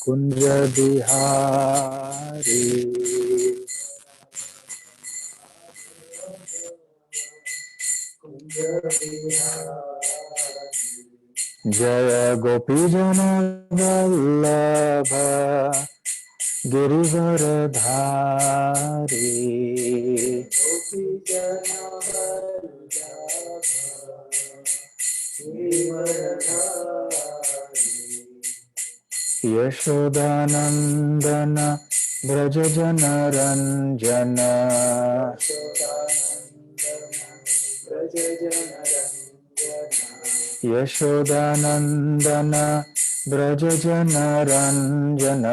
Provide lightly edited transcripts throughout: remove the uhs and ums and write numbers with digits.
कुंज बिहारी जय गोपी जन वल्लभ गिरिवरधारी यशोदानंदन ब्रज जन रंजन यशोदानंदन ब्रज जन रंजन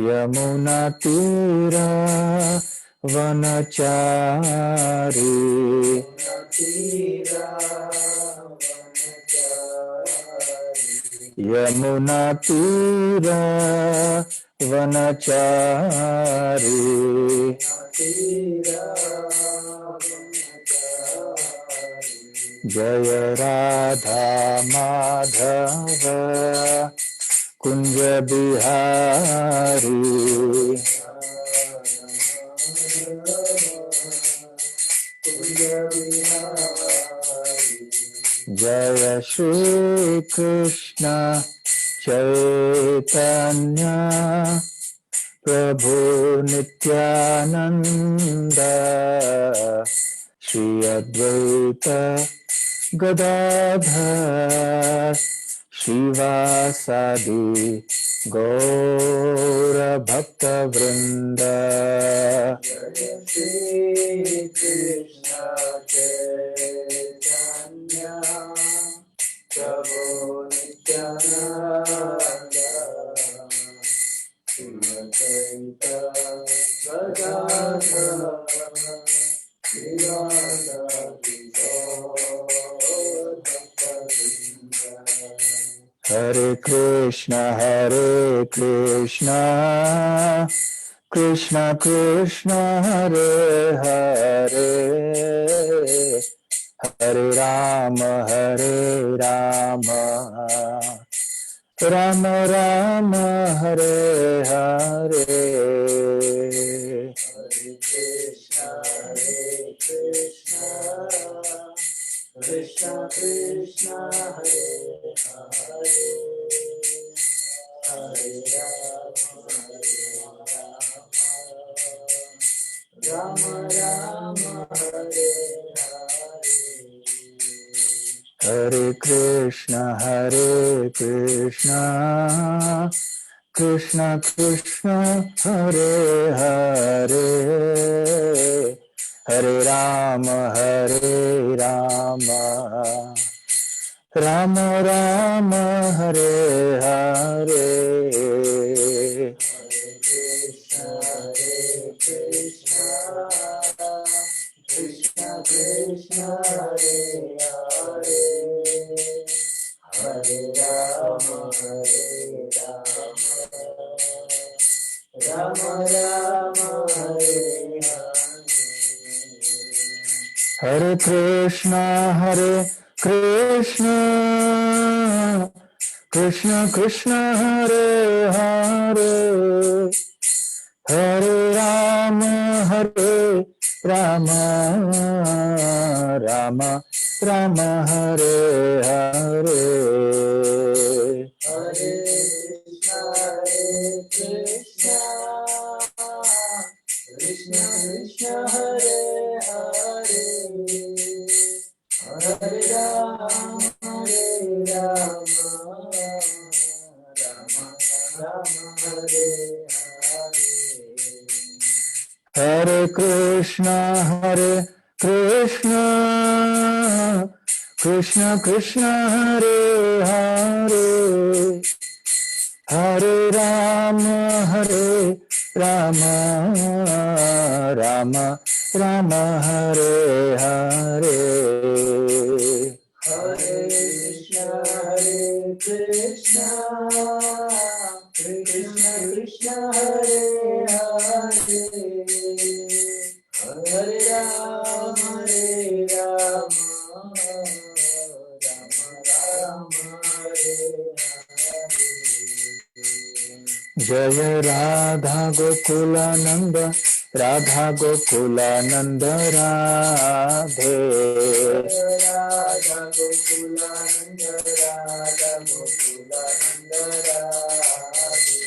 यमुना तीरा वनचारी यमुना तीरा वनचारी जय राधा माधव कुंज बिहारी जय श्री कृष्ण चैतन्य प्रभु नित्यानंद श्री अद्वैत गदाधर श्रीवासादि गौर भक्त वृंद प्रभु नित्यानंद श्री अद्वैत गदाधर हरे कृष्णा कृष्णा कृष्णा हरे हरे हरे राम राम राम हरे हरे हरे कृष्णा कृष्णा कृष्णा हरे हरे हरे राम राम हरे हरे हरे कृष्णा कृष्णा कृष्णा हरे हरे हरे राम राम राम हरे हरे हरे कृष्णा कृष्णा कृष्णा हरे हरे हरे राम राम राम हरे हरे कृष्णा कृष्णा कृष्णा हरे हरे हरे राम राम राम हरे हरे हरे कृष्णा कृष्णा कृष्णा हरे हरे हरे राम राम हरे हरे हरे कृष्णा कृष्णा कृष्णा हरे हरे हरे राम राम राम हरे हरे हरे कृष्णा कृष्णा कृष्णा हरे हरे हरे राम जय राधा गोकुलानंद राधा गोकुलानंद राधे राधा गोकुलानंद राधा गोकुलानंद राधे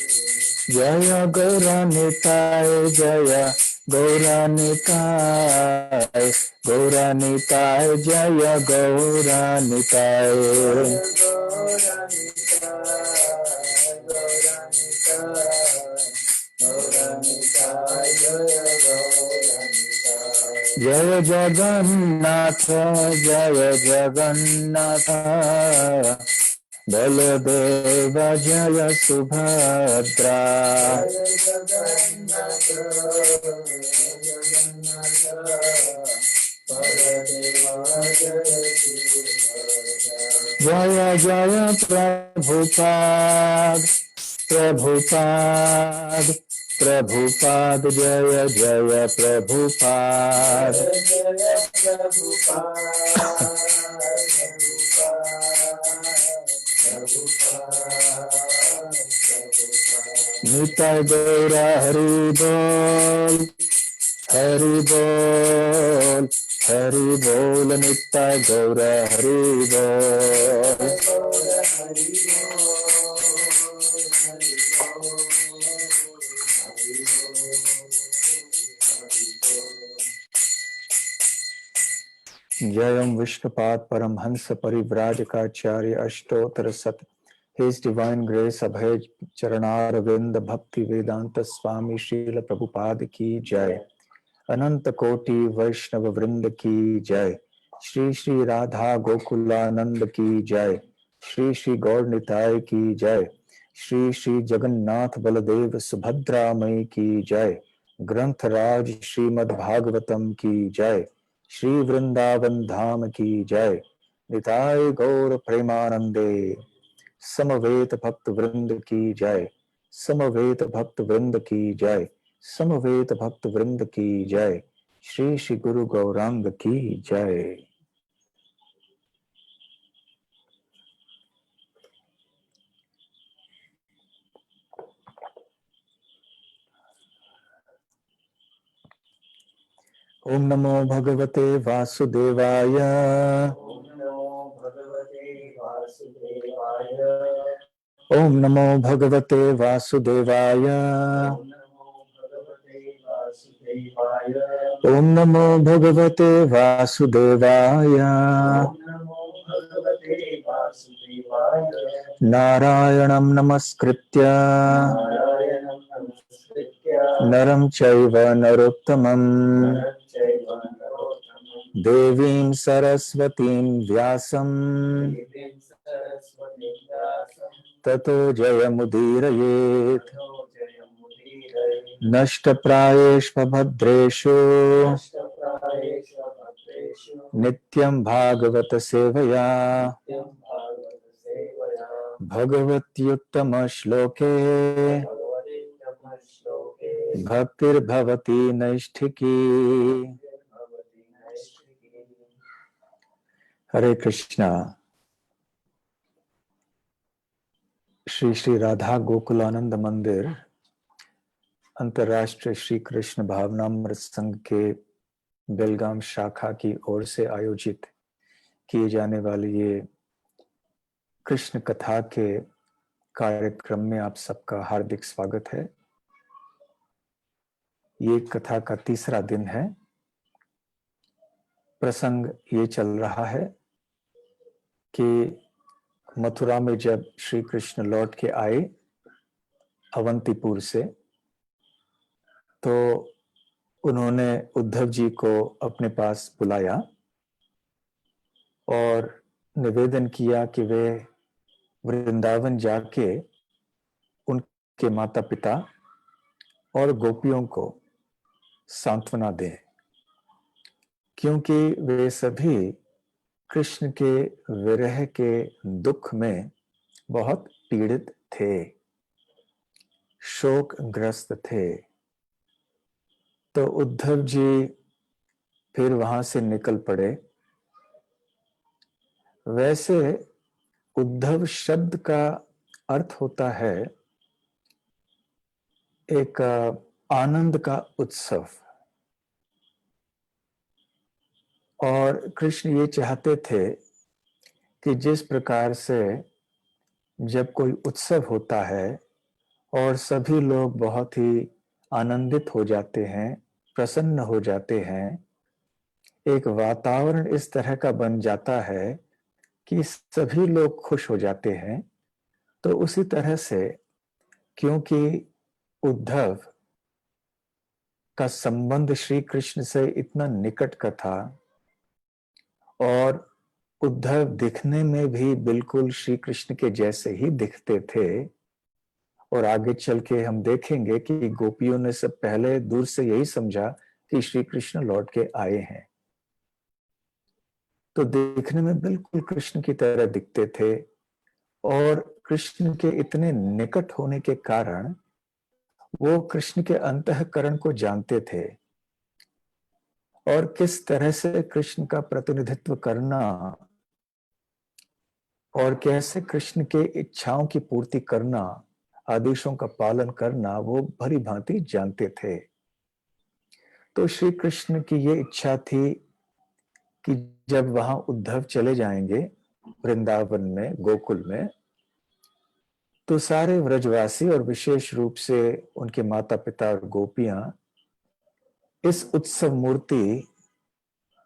जय गौरानिताय जय गौरानिताय गौरानिताय जय गौरानिताय जय जगन्नाथ जय जगन्नाथ बलदेव जय सुभद्रा जय जय प्रभुपाद प्रभुपाद प्रभुपाद जय जय प्रभुपाद निताय गौरा हरि बोल हरि बोल हरि बोल निताय गौरा हरि बोल जयम विष्णुपाद परमहंस परिव्राजकाचार्य अष्टोत्तर सत His Divine Grace Abhay Charanarvind Bhakti Vedanta Swami Srila Prabhupada ki Jai Ananta Koti Vaishnava Vrinda ki Jai Shri Shri Radha Gokulanand ki Jai Shri Shri Gaur Nitai ki Jai Shri Shri Jagannath Baladev Subhadra Mai ki Jai Granth Raj Srimad Bhagavatam ki Jai Shri Vrindavan Dham ki Jai Nitai Gaur Premanande समवेत भक्त वृंद की जय समवेत भक्त वृंद की जय समवेत भक्त वृंद की जय श्री श्री गुरु गौरांग की जय ओम नमो भगवते वासुदेवाय ओम नमो भगवते वासुदेवाय ओम नमो भगवते वासुदेवाय नारायणं नमस्कृत्य नरं चैव नरोत्तमं देवीं सरस्वतीं व्यासं ततो जयमुदीरयेत् नष्टप्रायेषु भद्रेषु नित्यं भागवत सेवया भगवत्युत्तम श्लोके भक्तिर्भवति नैष्ठिकी हरे कृष्णा श्री श्री राधा गोकुलानंद मंदिर अंतर्राष्ट्रीय श्री कृष्ण भावनामृत संघ के बेलगाम शाखा की ओर से आयोजित किए जाने वाली ये कृष्ण कथा के कार्यक्रम में आप सबका हार्दिक स्वागत है। ये कथा का तीसरा दिन है। प्रसंग ये चल रहा है कि मथुरा में जब श्री कृष्ण लौट के आए अवंतीपुर से, तो उन्होंने उद्धव जी को अपने पास बुलाया और निवेदन किया कि वे वृंदावन जाके उनके माता पिता और गोपियों को सांत्वना दें, क्योंकि वे सभी कृष्ण के विरह के दुख में बहुत पीड़ित थे, शोकग्रस्त थे। तो उद्धव जी फिर वहां से निकल पड़े। वैसे उद्धव शब्द का अर्थ होता है एक आनंद का उत्सव। और कृष्ण ये चाहते थे कि जिस प्रकार से जब कोई उत्सव होता है और सभी लोग बहुत ही आनंदित हो जाते हैं, प्रसन्न हो जाते हैं, एक वातावरण इस तरह का बन जाता है कि सभी लोग खुश हो जाते हैं। तो उसी तरह से क्योंकि उद्धव का संबंध श्री कृष्ण से इतना निकट का था और उद्धव दिखने में भी बिल्कुल श्री कृष्ण के जैसे ही दिखते थे, और आगे चल के हम देखेंगे कि गोपियों ने सब पहले दूर से यही समझा कि श्री कृष्ण लौट के आए हैं। तो देखने में बिल्कुल कृष्ण की तरह दिखते थे और कृष्ण के इतने निकट होने के कारण वो कृष्ण के अंतःकरण को जानते थे और किस तरह से कृष्ण का प्रतिनिधित्व करना और कैसे कृष्ण के इच्छाओं की पूर्ति करना, आदेशों का पालन करना वो भली भांति जानते थे। तो श्री कृष्ण की ये इच्छा थी कि जब वहां उद्धव चले जाएंगे वृंदावन में, गोकुल में, तो सारे व्रजवासी और विशेष रूप से उनके माता पिता और गोपियां इस उत्सव मूर्ति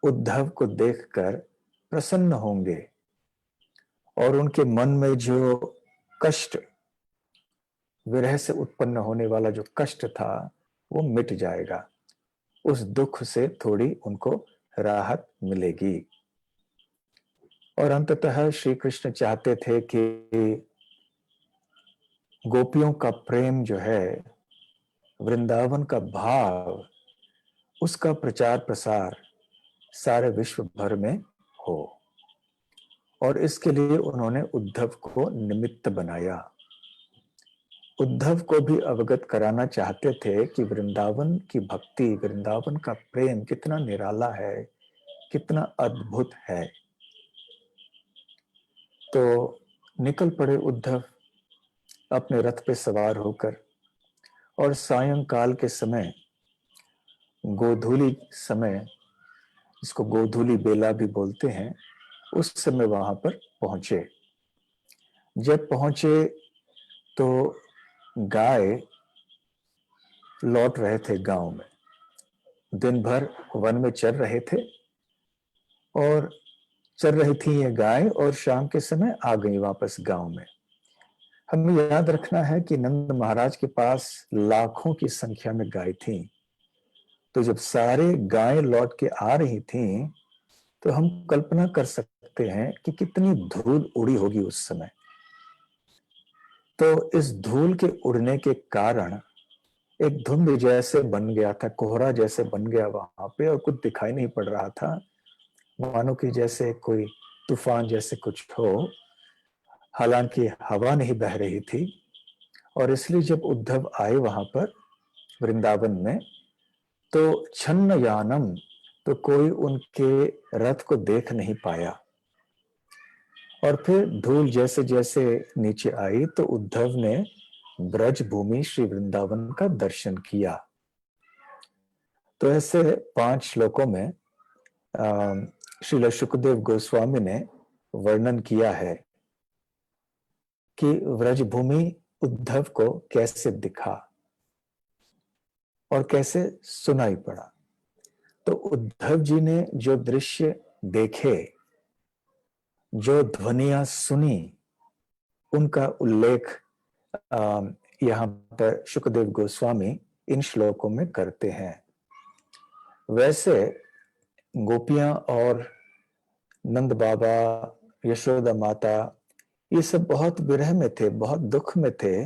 उद्धव को देखकर प्रसन्न होंगे और उनके मन में जो कष्ट, विरह से उत्पन्न होने वाला जो कष्ट था वो मिट जाएगा। उस दुख से थोड़ी उनको राहत मिलेगी। और अंततः श्री कृष्ण चाहते थे कि गोपियों का प्रेम जो है, वृंदावन का भाव, उसका प्रचार प्रसार सारे विश्व भर में हो। और इसके लिए उन्होंने उद्धव को निमित्त बनाया। उद्धव को भी अवगत कराना चाहते थे कि वृंदावन की भक्ति, वृंदावन का प्रेम कितना निराला है, कितना अद्भुत है। तो निकल पड़े उद्धव अपने रथ पे सवार होकर, और सायंकाल के समय, गोधूली समय, जिसको गोधूली बेला भी बोलते हैं, उस समय वहां पर पहुंचे। जब पहुंचे तो गाय लौट रहे थे गांव में। दिन भर वन में चर रहे थे और चल रही थी ये गाय, और शाम के समय आ गई वापस गांव में। हमें याद रखना है कि नंद महाराज के पास लाखों की संख्या में गाय थी। तो जब सारे गाय लौट के आ रही थी तो हम कल्पना कर सकते हैं कि कितनी धूल उड़ी होगी उस समय। तो इस धूल के उड़ने के कारण एक धुंध जैसे बन गया था, कोहरा जैसे बन गया वहां पे, और कुछ दिखाई नहीं पड़ रहा था, मानो कि जैसे कोई तूफान जैसे कुछ हो। हालांकि हवा नहीं बह रही थी। और इसलिए जब उद्धव आए वहां पर वृंदावन में, तो छन्न यानम, तो कोई उनके रथ को देख नहीं पाया। और फिर धूल जैसे जैसे नीचे आई तो उद्धव ने ब्रज भूमि श्री वृंदावन का दर्शन किया। तो ऐसे 5 श्लोकों में श्रील शुकदेव गोस्वामी ने वर्णन किया है कि व्रजभूमि उद्धव को कैसे दिखा और कैसे सुनाई पड़ा। तो उद्धव जी ने जो दृश्य देखे, जो ध्वनियां सुनी, उनका उल्लेख यहाँ पर शुकदेव गोस्वामी इन श्लोकों में करते हैं। वैसे गोपियां और नंद बाबा, यशोदा माता, ये सब बहुत विरह में थे, बहुत दुख में थे।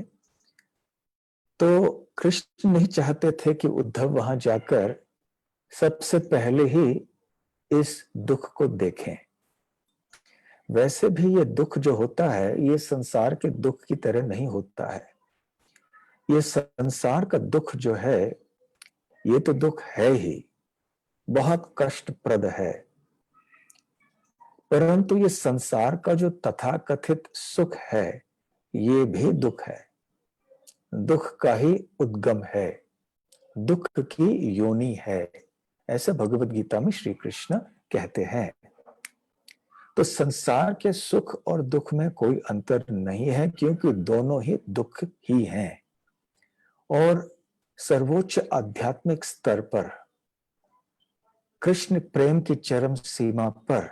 तो कृष्ण नहीं चाहते थे कि उद्धव वहां जाकर सबसे पहले ही इस दुख को देखें। वैसे भी ये दुख जो होता है, ये संसार के दुख की तरह नहीं होता है। ये संसार का दुख जो है, ये तो दुख है ही, बहुत कष्टप्रद है। परंतु ये संसार का जो तथाकथित सुख है, ये भी दुख है। दुख का ही उद्गम है, दुख की योनि है, ऐसा भगवत गीता में श्री कृष्ण कहते हैं। तो संसार के सुख और दुख में कोई अंतर नहीं है, क्योंकि दोनों ही दुख ही हैं। और सर्वोच्च आध्यात्मिक स्तर पर, कृष्ण प्रेम की चरम सीमा पर,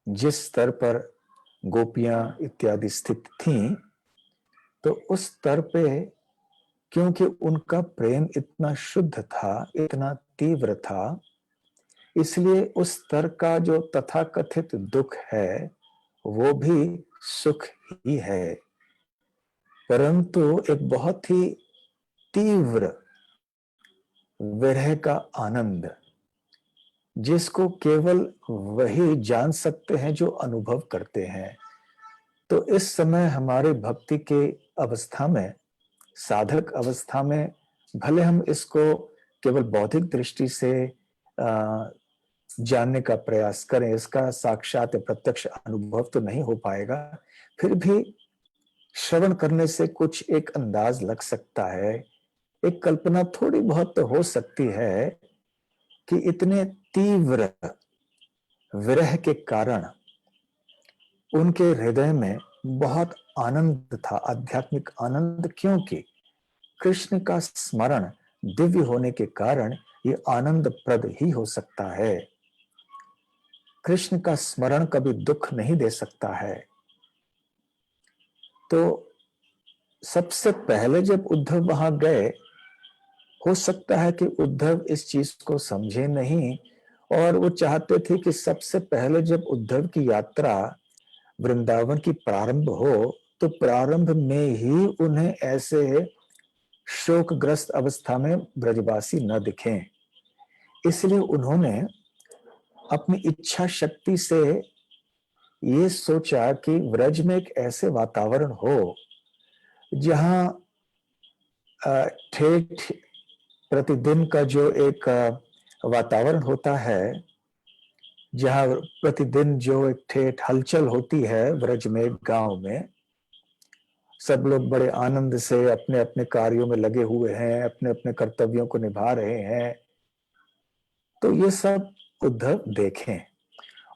जिस स्तर पर गोपियां इत्यादि स्थित थीं, तो उस स्तर पे क्योंकि उनका प्रेम इतना शुद्ध था, इतना तीव्र था, इसलिए उस स्तर का जो तथाकथित दुख है वो भी सुख ही है, परंतु एक बहुत ही तीव्र विरह का आनंद, जिसको केवल वही जान सकते हैं जो अनुभव करते हैं। तो इस समय हमारे भक्ति के अवस्था में, साधक अवस्था में, भले हम इसको केवल बौद्धिक दृष्टि से जानने का प्रयास करें, इसका साक्षात प्रत्यक्ष अनुभव तो नहीं हो पाएगा, फिर भी श्रवण करने से कुछ एक अंदाज लग सकता है, एक कल्पना थोड़ी बहुत तो हो सकती है कि इतने तीव्र विरह के कारण उनके हृदय में बहुत आनंद था, आध्यात्मिक आनंद, क्योंकि कृष्ण का स्मरण दिव्य होने के कारण ये आनंद प्रद ही हो सकता है। कृष्ण का स्मरण कभी दुख नहीं दे सकता है। तो सबसे पहले जब उद्धव वहां गए, हो सकता है कि उद्धव इस चीज को समझे नहीं, और वो चाहते थे कि सबसे पहले जब उद्धव की यात्रा वृंदावन की प्रारंभ हो, तो प्रारंभ में ही उन्हें ऐसे शोकग्रस्त अवस्था में ब्रजवासी न दिखें। इसलिए उन्होंने अपनी इच्छा शक्ति से ये सोचा कि व्रज में एक ऐसे वातावरण हो जहां ठेठ प्रतिदिन का जो एक वातावरण होता है, जहां प्रतिदिन जो एक ठेठ हलचल होती है व्रज में, गांव में सब लोग बड़े आनंद से अपने अपने कार्यों में लगे हुए हैं, अपने अपने कर्तव्यों को निभा रहे हैं, तो ये सब उद्धव देखें।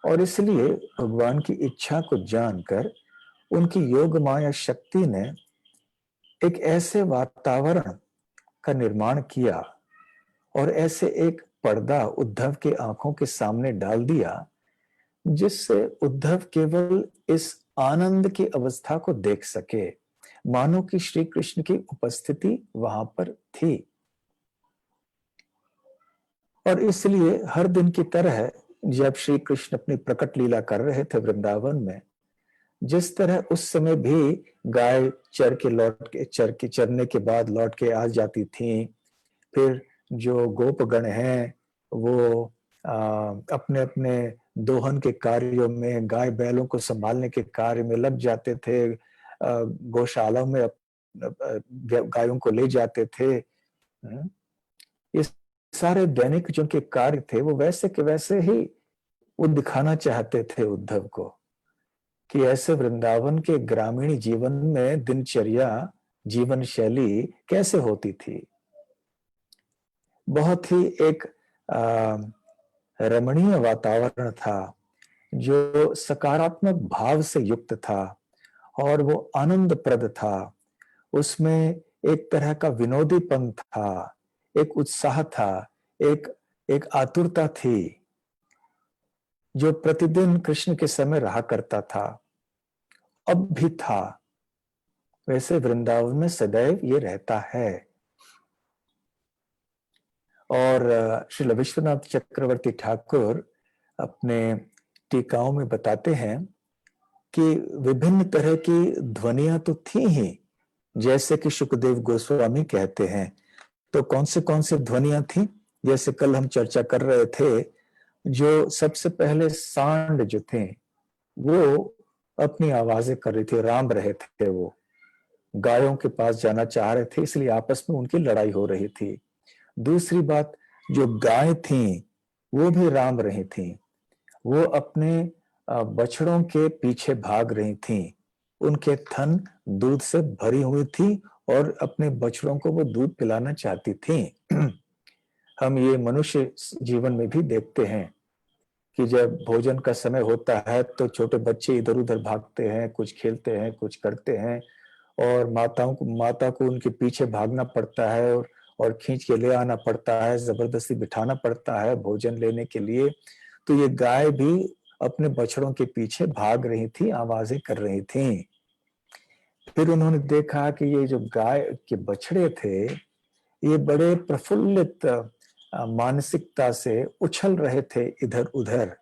और इसलिए भगवान की इच्छा को जानकर उनकी योग माया शक्ति ने एक ऐसे वातावरण का निर्माण किया और ऐसे एक पर्दा उद्धव के आंखों के सामने डाल दिया, जिससे उद्धव केवल इस आनंद की अवस्था को देख सके, मानो कि श्री कृष्ण की उपस्थिति वहां पर थी। और इसलिए हर दिन की तरह जब श्री कृष्ण अपनी प्रकट लीला कर रहे थे वृंदावन में, जिस तरह उस समय भी गाय चरने के बाद लौट के आ जाती थी, फिर जो गोपगण हैं वो अपने अपने दोहन के कार्यों में, गाय बैलों को संभालने के कार्य में लग जाते थे, गौशाला में गायों को ले जाते थे। ये सारे दैनिक जो के कार्य थे वो वैसे के वैसे ही वो दिखाना चाहते थे उद्धव को, कि ऐसे वृंदावन के ग्रामीण जीवन में दिनचर्या, जीवन शैली कैसे होती थी। बहुत ही एक रमणीय वातावरण था, जो सकारात्मक भाव से युक्त था और वो आनंदप्रद था। उसमें एक तरह का विनोदीपन था, एक उत्साह था, एक एक आतुरता थी, जो प्रतिदिन कृष्ण के समय रहा करता था, अब भी था। वैसे वृंदावन में सदैव ये रहता है। और श्री विश्वनाथ चक्रवर्ती ठाकुर अपने टीकाओं में बताते हैं कि विभिन्न तरह की ध्वनियां तो थी ही, जैसे कि सुखदेव गोस्वामी कहते हैं। तो कौन से ध्वनियां थी? जैसे कल हम चर्चा कर रहे थे, जो सबसे पहले सांड जो थे वो अपनी आवाजें कर रहे थे, राम रहे थे, वो गायों के पास जाना चाह रहे थे, इसलिए आपस में उनकी लड़ाई हो रही थी। दूसरी बात, जो गाय थी वो भी राम रही थी, वो अपने बछड़ों के पीछे भाग रही थी, उनके थन दूध से भरी हुई थी और अपने बछड़ों को वो दूध पिलाना चाहती थी। हम ये मनुष्य जीवन में भी देखते हैं कि जब भोजन का समय होता है तो छोटे बच्चे इधर उधर भागते हैं, कुछ खेलते हैं, कुछ करते हैं, और माता को उनके पीछे भागना पड़ता है और खींच के ले आना पड़ता है, जबरदस्ती बिठाना पड़ता है भोजन लेने के लिए। तो ये गाय भी अपने बछड़ों के पीछे भाग रही थी, आवाजें कर रही थी। फिर उन्होंने देखा कि ये जो गाय के बछड़े थे, ये बड़े प्रफुल्लित मानसिकता से उछल रहे थे इधर उधर।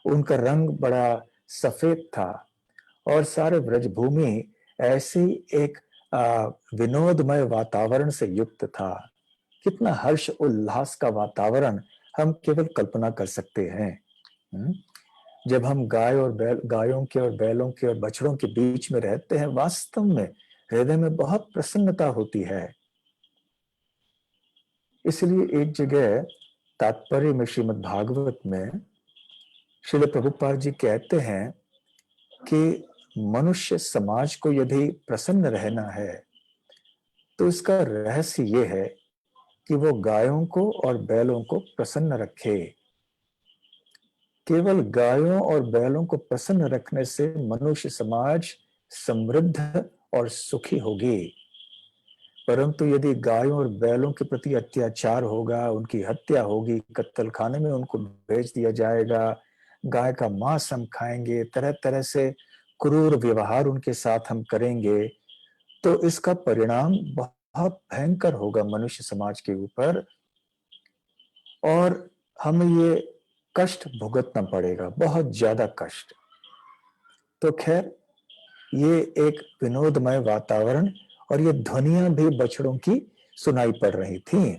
उनका रंग बड़ा सफेद था और सारे ब्रजभूमि ऐसी एक विनोदमय वातावरण से युक्त था। कितना हर्ष उल्लास का वातावरण हम केवल कल्पना कर सकते हैं। जब हम गायों के और बैलों के और बछड़ों के बीच में रहते हैं, वास्तव में हृदय में बहुत प्रसन्नता होती है। इसलिए एक जगह तात्पर्य में श्रीमद् भागवत में श्रील प्रभुपाद जी कहते हैं कि मनुष्य समाज को यदि प्रसन्न रहना है तो इसका रहस्य ये है कि वो गायों को और बैलों को प्रसन्न रखे। केवल गायों और बैलों को प्रसन्न रखने से मनुष्य समाज समृद्ध और सुखी होगी। परंतु यदि गायों और बैलों के प्रति अत्याचार होगा, उनकी हत्या होगी, कत्ल खाने में उनको भेज दिया जाएगा, गाय का मांस हम खाएंगे, तरह तरह से क्रूर व्यवहार उनके साथ हम करेंगे, तो इसका परिणाम बहुत भयंकर होगा मनुष्य समाज के ऊपर और हमें ये कष्ट भुगतना पड़ेगा, बहुत ज्यादा कष्ट। तो खैर, ये एक विनोदमय वातावरण और ये ध्वनियां भी बछड़ों की सुनाई पड़ रही थी,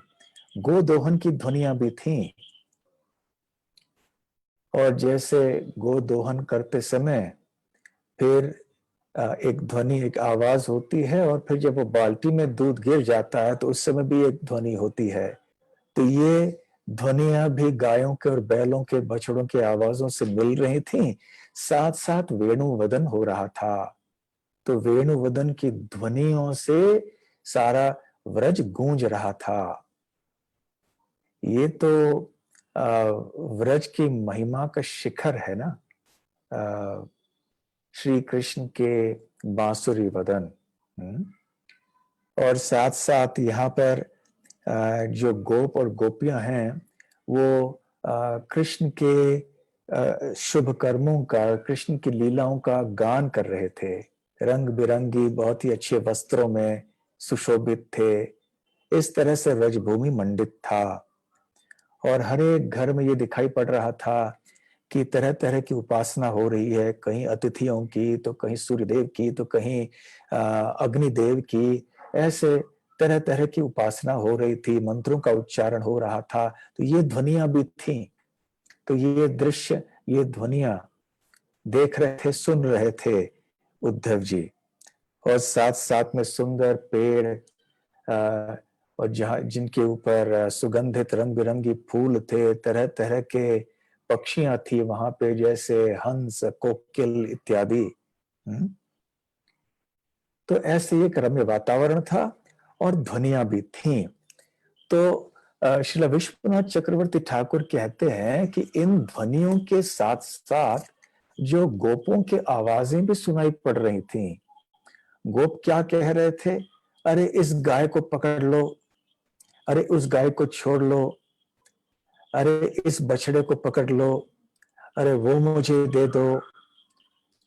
गोदोहन की ध्वनियां भी थी। और जैसे गोदोहन करते समय फिर एक ध्वनि, एक आवाज होती है, और फिर जब वो बाल्टी में दूध गिर जाता है तो उस समय भी एक ध्वनि होती है। तो ये ध्वनियां भी गायों के और बैलों के, बछड़ों के आवाजों से मिल रही थी, साथ साथ वेणुवदन हो रहा था। तो वेणुवदन की ध्वनियों से सारा व्रज गूंज रहा था। ये तो व्रज की महिमा का शिखर है ना, श्री कृष्ण के बांसुरी वदन। और साथ साथ यहाँ पर जो गोप और गोपियां हैं वो कृष्ण के शुभ कर्मों का, कृष्ण की लीलाओं का गान कर रहे थे। रंग बिरंगी बहुत ही अच्छे वस्त्रों में सुशोभित थे। इस तरह से व्रजभूमि मंडित था और हर एक घर में ये दिखाई पड़ रहा था कि तरह तरह की उपासना हो रही है, कहीं अतिथियों की, तो कहीं सूर्यदेव की, तो कहीं अग्निदेव की। ऐसे तरह तरह की उपासना हो रही थी, मंत्रों का उच्चारण हो रहा था। तो ये ध्वनियां भी थी। तो ये दृश्य, ये ध्वनियां देख रहे थे, सुन रहे थे उद्धव जी। और साथ साथ में सुंदर पेड़ और जहाँ जिनके ऊपर सुगंधित रंग बिरंगी फूल थे, तरह तरह के पक्षियां थी वहां पे, जैसे हंस, कोकिल इत्यादि। तो ऐसे एक रम्य वातावरण था और ध्वनियां भी थीं। तो श्रील विश्वनाथ चक्रवर्ती ठाकुर कहते हैं कि इन ध्वनियों के साथ साथ जो गोपों की आवाजें भी सुनाई पड़ रही थीं। गोप क्या कह रहे थे? अरे इस गाय को पकड़ लो, अरे उस गाय को छोड़ लो, अरे इस बछड़े को पकड़ लो, अरे वो मुझे दे दो,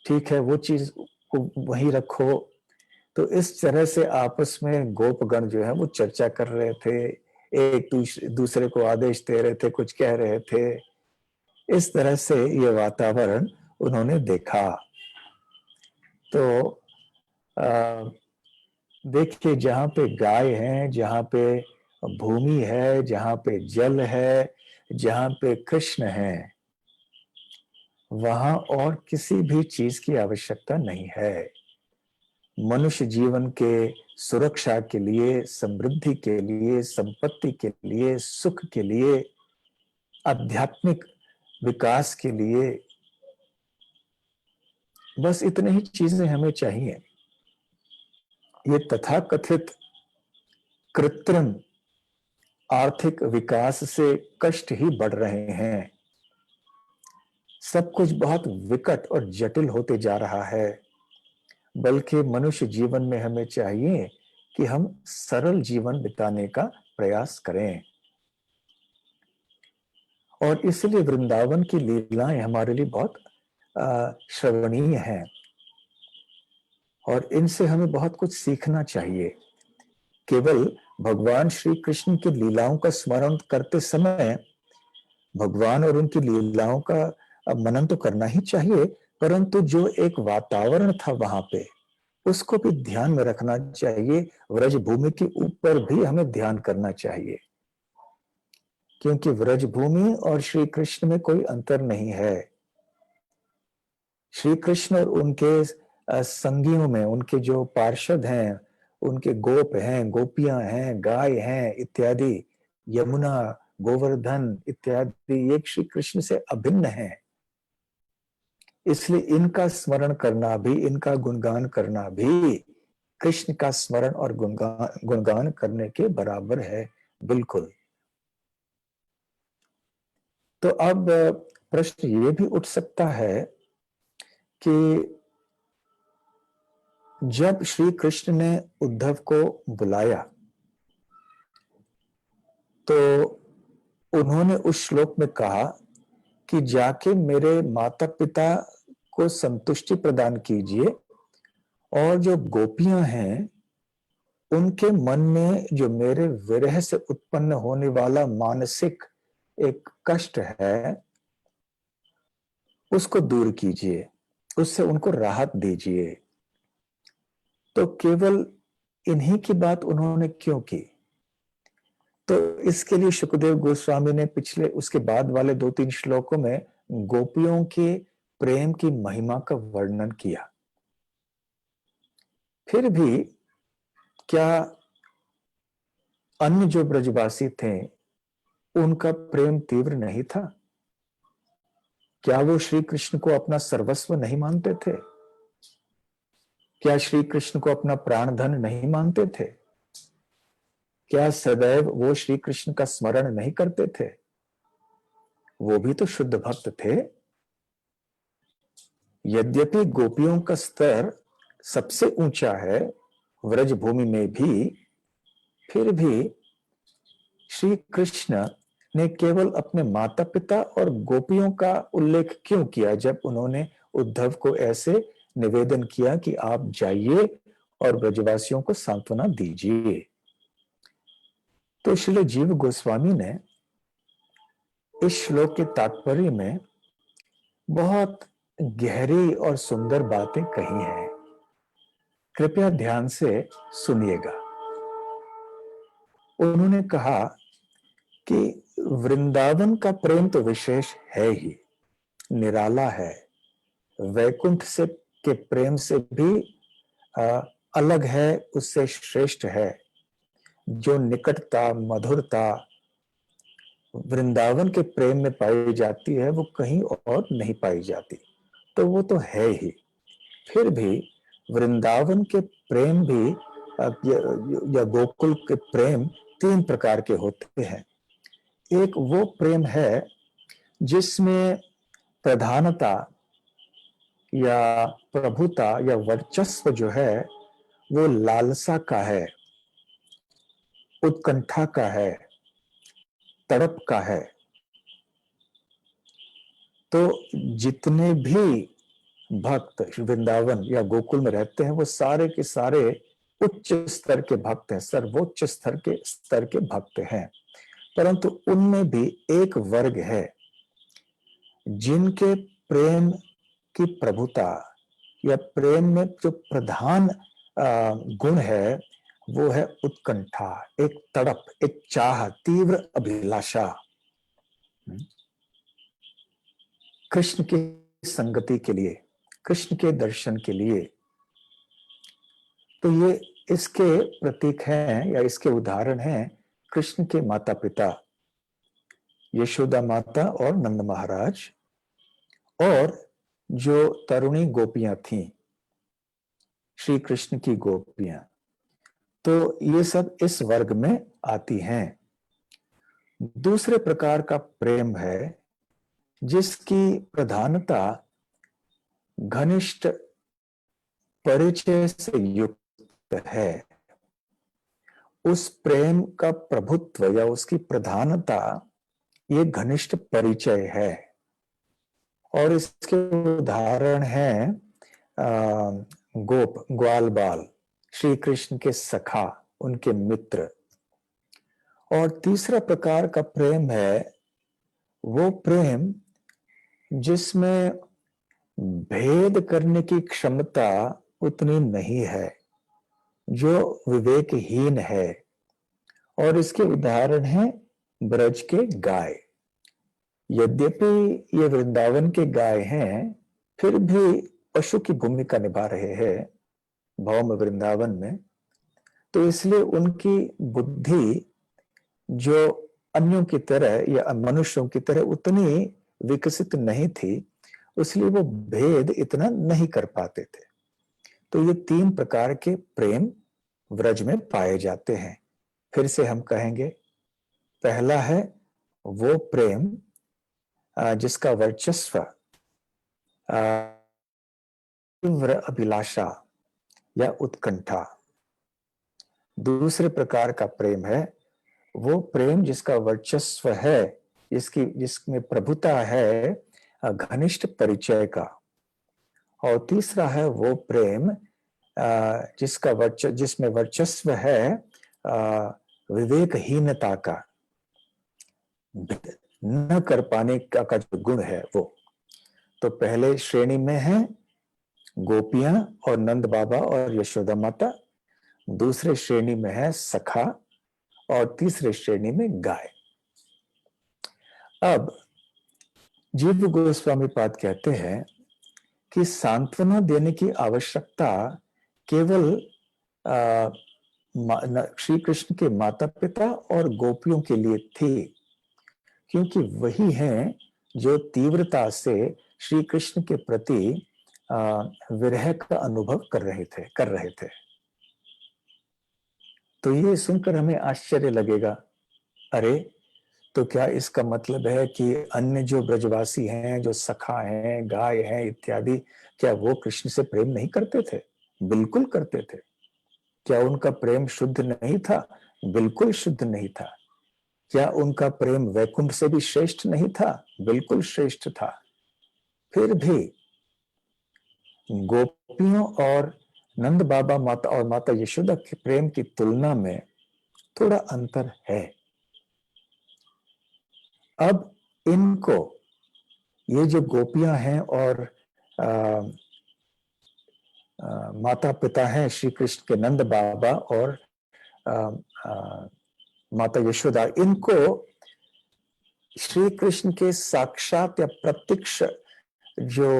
ठीक है वो चीज को वहीं रखो। तो इस तरह से आपस में गोपगण जो है वो चर्चा कर रहे थे, एक दूसरे को आदेश दे रहे थे, कुछ कह रहे थे। इस तरह से ये वातावरण उन्होंने देखा। तो देखिए, जहाँ पे गाय है, जहाँ पे भूमि है, जहाँ पे जल है, जहाँ पे कृष्ण है, वहां और किसी भी चीज की आवश्यकता नहीं है। मनुष्य जीवन के सुरक्षा के लिए, समृद्धि के लिए, संपत्ति के लिए, सुख के लिए, आध्यात्मिक विकास के लिए बस इतनी ही चीजें हमें चाहिए। ये तथाकथित कृत्रिम आर्थिक विकास से कष्ट ही बढ़ रहे हैं। सब कुछ बहुत विकट और जटिल होते जा रहा है। बल्कि मनुष्य जीवन में हमें चाहिए कि हम सरल जीवन बिताने का प्रयास करें। और इसलिए वृंदावन की लीलाएं हमारे लिए बहुत श्रवणीय हैं और इनसे हमें बहुत कुछ सीखना चाहिए। केवल भगवान श्री कृष्ण की लीलाओं का स्मरण करते समय भगवान और उनकी लीलाओं का मनन तो करना ही चाहिए, परंतु जो एक वातावरण था वहां पे उसको भी ध्यान में रखना चाहिए। व्रज भूमि के ऊपर भी हमें ध्यान करना चाहिए, क्योंकि व्रज भूमि और श्री कृष्ण में कोई अंतर नहीं है। श्री कृष्ण और उनके संगियों में, उनके जो पार्षद हैं, उनके गोप हैं, गोपियां हैं, गाय हैं इत्यादि, यमुना, गोवर्धन इत्यादि, एक श्री कृष्ण से अभिन्न है। इसलिए इनका स्मरण करना भी, इनका गुणगान करना भी कृष्ण का स्मरण और गुणगान करने के बराबर है। बिल्कुल। तो अब प्रश्न ये भी उठ सकता है कि जब श्री कृष्ण ने उद्धव को बुलाया तो उन्होंने उस श्लोक में कहा कि जाके मेरे माता पिता को संतुष्टि प्रदान कीजिए, और जो गोपियां हैं उनके मन में जो मेरे विरह से उत्पन्न होने वाला मानसिक एक कष्ट है उसको दूर कीजिए, उससे उनको राहत दीजिए। तो केवल इन्हीं की बात उन्होंने क्यों की? तो इसके लिए शुकदेव गोस्वामी ने पिछले, उसके बाद वाले 2-3 श्लोकों में गोपियों के प्रेम की महिमा का वर्णन किया। फिर भी क्या अन्य जो ब्रजवासी थे उनका प्रेम तीव्र नहीं था? क्या वो श्री कृष्ण को अपना सर्वस्व नहीं मानते थे? क्या श्री कृष्ण को अपना प्राण धन नहीं मानते थे? क्या सदैव वो श्री कृष्ण का स्मरण नहीं करते थे? वो भी तो शुद्ध भक्त थे। यद्यपि गोपियों का स्तर सबसे ऊंचा है व्रज भूमि में भी, फिर भी श्री कृष्ण ने केवल अपने माता पिता और गोपियों का उल्लेख क्यों किया जब उन्होंने उद्धव को ऐसे निवेदन किया कि आप जाइए और ब्रजवासियों को सांत्वना दीजिए? तो श्रील जीव गोस्वामी ने इस श्लोक के तात्पर्य में बहुत गहरी और सुंदर बातें कही हैं। कृपया ध्यान से सुनिएगा। उन्होंने कहा कि वृंदावन का प्रेम तो विशेष है ही, निराला है, वैकुंठ से के प्रेम से भी अलग है, उससे श्रेष्ठ है। जो निकटता, मधुरता वृंदावन के प्रेम में पाई जाती है वो कहीं और नहीं पाई जाती। तो वो तो है ही। फिर भी वृंदावन के प्रेम भी या गोकुल के प्रेम 3 प्रकार के होते हैं। एक वो प्रेम है जिसमें प्रधानता या प्रभुता या वर्चस्व जो है वो लालसा का है, उत्कंठा का है, तड़प का है। तो जितने भी भक्त वृंदावन या गोकुल में रहते हैं वो सारे के सारे उच्च स्तर के भक्त हैं, सर्वोच्च स्तर के भक्त हैं। परंतु उनमें भी एक वर्ग है जिनके प्रेम की प्रभुता या प्रेम में जो प्रधान गुण है वो है उत्कंठा, एक तड़प, एक चाह, तीव्र अभिलाषा कृष्ण की संगति के लिए, कृष्ण के दर्शन के लिए। तो ये इसके प्रतीक हैं या इसके उदाहरण हैं कृष्ण के माता पिता यशोदा माता और नंद महाराज, और जो तरुणी गोपियां थीं, श्री कृष्ण की गोपियां, तो ये सब इस वर्ग में आती हैं। दूसरे प्रकार का प्रेम है जिसकी प्रधानता घनिष्ठ परिचय से युक्त है। उस प्रेम का प्रभुत्व या उसकी प्रधानता ये घनिष्ठ परिचय है, और इसके उदाहरण हैं गोप, ग्वाल बाल, श्री कृष्ण के सखा, उनके मित्र। और तीसरा प्रकार का प्रेम है वो प्रेम जिसमें भेद करने की क्षमता उतनी नहीं है, जो विवेकहीन है, और इसके उदाहरण हैं ब्रज के गाय। यद्यपि ये वृंदावन के गाय हैं, फिर भी पशु की भूमिका निभा रहे हैं भौम वृंदावन में, तो इसलिए उनकी बुद्धि जो अन्यों की तरह या मनुष्यों की तरह उतनी विकसित नहीं थी, इसलिए वो भेद इतना नहीं कर पाते थे। तो ये तीन प्रकार के प्रेम व्रज में पाए जाते हैं। फिर से हम कहेंगे, पहला है वो प्रेम जिसका वर्चस्व तीव्र अभिलाषा या उत्कंठा। दूसरे प्रकार का प्रेम है वो प्रेम जिसका वर्चस्व है, जिसमें प्रभुता है घनिष्ठ परिचय का। और तीसरा है वो प्रेम जिसमें वर्चस्व है विवेकहीनता का, न कर पाने का जो गुण है वो। तो पहले श्रेणी में है गोपियां और नंद बाबा और यशोदा माता, दूसरे श्रेणी में है सखा, और तीसरे श्रेणी में गाय। अब जीव गोस्वामी पाद कहते हैं कि सांत्वना देने की आवश्यकता केवल श्री कृष्ण के माता पिता और गोपियों के लिए थी, क्योंकि वही हैं जो तीव्रता से श्री कृष्ण के प्रति विरह का अनुभव कर रहे थे। तो ये सुनकर हमें आश्चर्य लगेगा, अरे तो क्या इसका मतलब है कि अन्य जो ब्रजवासी हैं, जो सखा हैं, गाय हैं इत्यादि, क्या वो कृष्ण से प्रेम नहीं करते थे? बिल्कुल करते थे। क्या उनका प्रेम शुद्ध नहीं था? बिल्कुल शुद्ध नहीं था। क्या उनका प्रेम वैकुंठ से भी श्रेष्ठ नहीं था? बिल्कुल श्रेष्ठ था। फिर भी गोपियों और नंद बाबा माता और माता यशोदा के प्रेम की तुलना में थोड़ा अंतर है। अब इनको, ये जो गोपियां हैं और माता पिता हैं श्री कृष्ण के नंद बाबा और माता यशोदा, इनको श्री कृष्ण के साक्षात या प्रत्यक्ष जो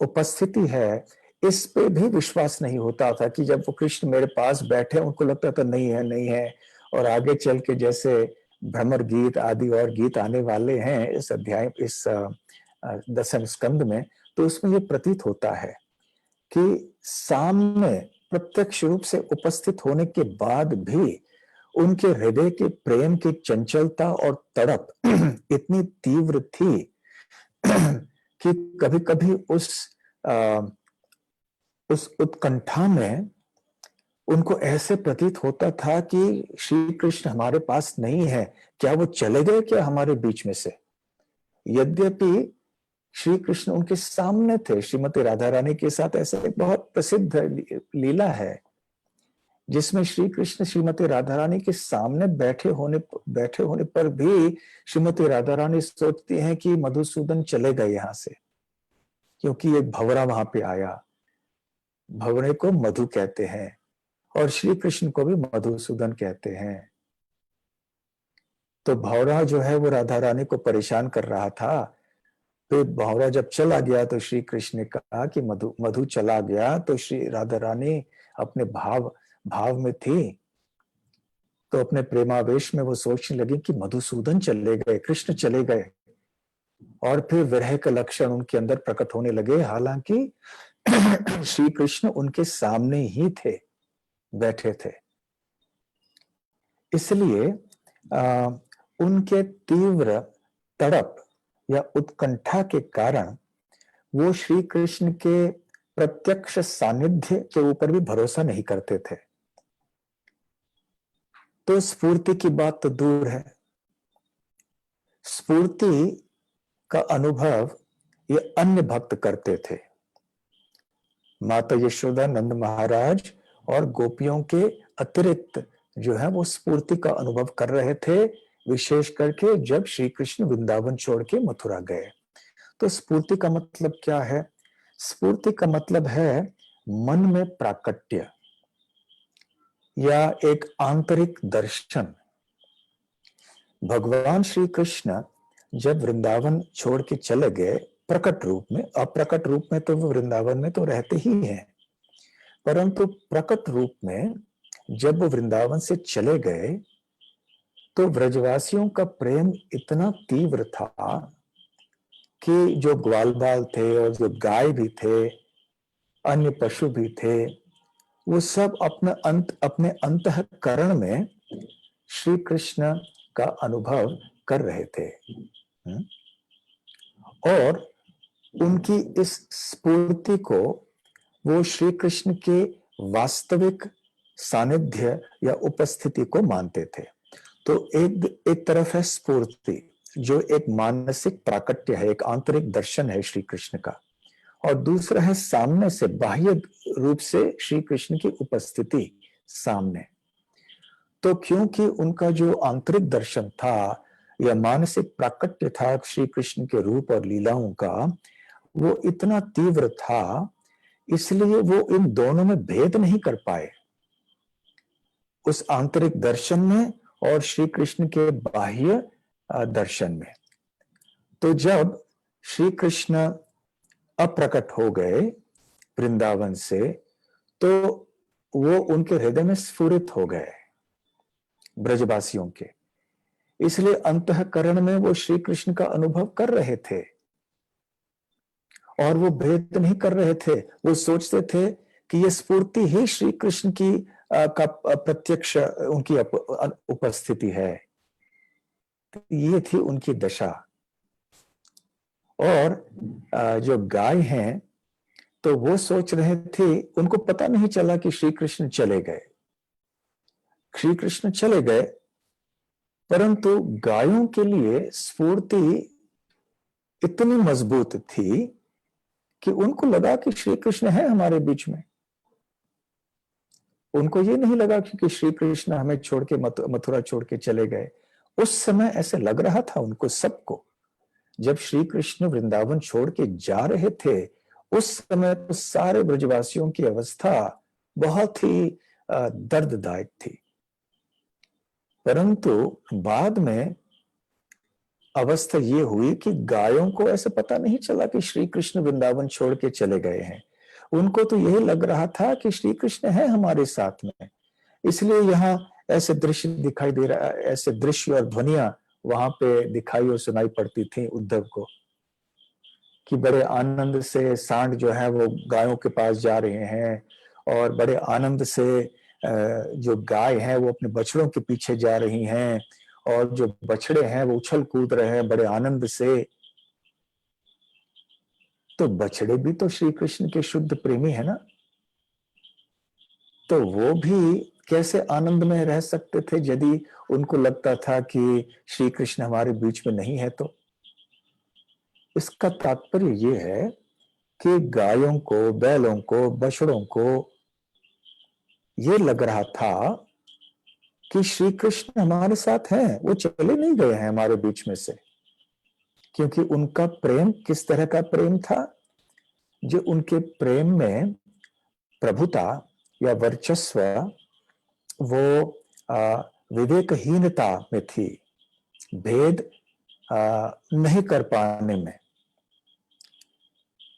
उपस्थिति है, इस पे भी विश्वास नहीं होता था कि जब वो कृष्ण मेरे पास बैठे उनको लगता था नहीं है, नहीं है। और आगे चल के जैसे भ्रमर गीत आदि और गीत आने वाले हैं इस अध्याय, इस 10वें स्कंद में, तो उसमें ये प्रतीत होता है कि सामने प्रत्यक्ष रूप से उपस्थित होने के बाद भी उनके हृदय के प्रेम की चंचलता और तड़प इतनी तीव्र थी कि कभी कभी उस उत्कंठा में उनको ऐसे प्रतीत होता था कि श्री कृष्ण हमारे पास नहीं है, क्या वो चले गए क्या हमारे बीच में से? यद्यपि श्री कृष्ण उनके सामने थे। श्रीमती राधा रानी के साथ ऐसा एक बहुत प्रसिद्ध लीला है जिसमें श्री कृष्ण श्रीमती राधा रानी के सामने बैठे होने पर भी श्रीमती राधा रानी सोचती हैं कि मधुसूदन चले गए यहां से, क्योंकि एक भंवरा वहां पे आया। भंवरे को मधु कहते हैं और श्री कृष्ण को भी मधुसूदन कहते हैं। तो भंवरा जो है वो राधा रानी को परेशान कर रहा था। तो भंवरा जब चला गया तो श्री कृष्ण ने कहा कि मधु चला गया, तो श्री राधा रानी अपने भाव में थी, तो अपने प्रेमावेश में वो सोचने लगी कि मधुसूदन चले गए, कृष्ण चले गए। और फिर विरह के लक्षण उनके अंदर प्रकट होने लगे, हालांकि श्री कृष्ण उनके सामने ही थे, बैठे थे। इसलिए उनके तीव्र तड़प या उत्कंठा के कारण वो श्री कृष्ण के प्रत्यक्ष सानिध्य के ऊपर भी भरोसा नहीं करते थे। तो स्फूर्ति की बात तो दूर है, स्फूर्ति का अनुभव ये अन्य भक्त करते थे। माता यशोदा, नंद महाराज और गोपियों के अतिरिक्त जो है वो स्फूर्ति का अनुभव कर रहे थे, विशेष करके जब श्री कृष्ण वृंदावन छोड़ के मथुरा गए। तो स्फूर्ति का मतलब क्या है? स्फूर्ति का मतलब है मन में प्राकट्य या एक आंतरिक दर्शन। भगवान श्री कृष्ण जब वृंदावन छोड़ के चले गए प्रकट रूप में, अप्रकट रूप में तो वो वृंदावन में तो रहते ही हैं, परंतु प्रकट रूप में जब वो वृंदावन से चले गए तो ब्रजवासियों का प्रेम इतना तीव्र था कि जो ग्वाल बाल थे और जो गाय भी थे, अन्य पशु भी थे, वो सब अपने अंतःकरण में श्री कृष्ण का अनुभव कर रहे थे। और उनकी इस स्फूर्ति को वो श्री कृष्ण के वास्तविक सानिध्य या उपस्थिति को मानते थे। तो एक तरफ है स्फूर्ति जो एक मानसिक प्राकट्य है, एक आंतरिक दर्शन है श्री कृष्ण का, और दूसरा है सामने से बाह्य रूप से श्री कृष्ण की उपस्थिति सामने। तो क्योंकि उनका जो आंतरिक दर्शन था या मानसिक प्राकट्य था श्री कृष्ण के रूप और लीलाओं का, वो इतना तीव्र था, इसलिए वो इन दोनों में भेद नहीं कर पाए, उस आंतरिक दर्शन में और श्री कृष्ण के बाह्य दर्शन में। तो जब श्री कृष्ण अप्रकट हो गए वृंदावन से, तो वो उनके हृदय में स्फुरित हो गए ब्रजवासियों के, इसलिए अंतःकरण में वो श्री कृष्ण का अनुभव कर रहे थे और वो भेद नहीं कर रहे थे। वो सोचते थे कि ये स्फूर्ति ही श्री कृष्ण की का प्रत्यक्ष उनकी उपस्थिति है। ये थी उनकी दशा। और जो गाय हैं तो वो सोच रहे थे, उनको पता नहीं चला कि श्री कृष्ण चले गए। श्री कृष्ण चले गए, परंतु गायों के लिए स्फूर्ति इतनी मजबूत थी कि उनको लगा कि श्री कृष्ण है हमारे बीच में। उनको ये नहीं लगा कि श्री कृष्ण हमें छोड़ के मथुरा छोड़ के चले गए। उस समय ऐसे लग रहा था उनको सबको, जब श्री कृष्ण वृंदावन छोड़ के जा रहे थे, उस समय तो सारे ब्रजवासियों की अवस्था बहुत ही दर्ददायक थी। परंतु बाद में अवस्था ये हुई कि गायों को ऐसे पता नहीं चला कि श्री कृष्ण वृंदावन छोड़ के चले गए हैं। उनको तो यही लग रहा था कि श्री कृष्ण है हमारे साथ में। इसलिए यहाँ ऐसे दृश्य दिखाई दे रहा, ऐसे दृश्य और ध्वनियां वहां पे दिखाई और सुनाई पड़ती थी उद्धव को, कि बड़े आनंद से सांड जो है वो गायों के पास जा रहे हैं और बड़े आनंद से जो गाय हैं वो अपने बछड़ों के पीछे जा रही हैं और जो बछड़े हैं वो उछल कूद रहे हैं बड़े आनंद से। तो बछड़े भी तो श्री कृष्ण के शुद्ध प्रेमी है ना, तो वो भी कैसे आनंद में रह सकते थे यदि उनको लगता था कि श्री कृष्ण हमारे बीच में नहीं है। तो इसका तात्पर्य ये है कि गायों को, बैलों को, बछड़ों को ये लग रहा था कि श्री कृष्ण हमारे साथ हैं, वो चले नहीं गए हैं हमारे बीच में से। क्योंकि उनका प्रेम किस तरह का प्रेम था? जो उनके प्रेम में प्रभुता या वर्चस्व वो विवेकहीनता में थी, भेद नहीं कर पाने में।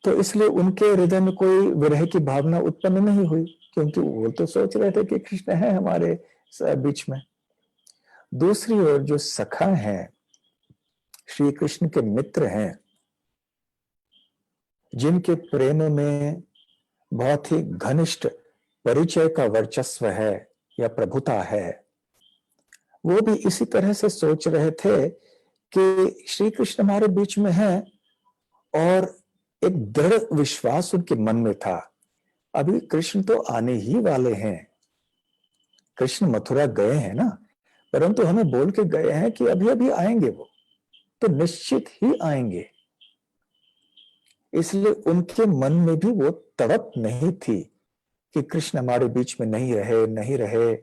तो इसलिए उनके हृदय में कोई विरह की भावना उत्पन्न नहीं हुई, क्योंकि वो तो सोच रहे थे कि कृष्ण है हमारे बीच में। दूसरी ओर जो सखा हैं श्री कृष्ण के मित्र हैं, जिनके प्रेम में बहुत ही घनिष्ठ परिचय का वर्चस्व है या प्रभुता है, वो भी इसी तरह से सोच रहे थे कि श्री कृष्ण हमारे बीच में हैं, और एक दृढ़ विश्वास उनके मन में था, अभी कृष्ण तो आने ही वाले हैं। कृष्ण मथुरा गए हैं ना, परंतु हमें बोल के गए हैं कि अभी अभी आएंगे, वो तो निश्चित ही आएंगे। इसलिए उनके मन में भी वो तड़प नहीं थी कि कृष्ण हमारे बीच में नहीं रहे।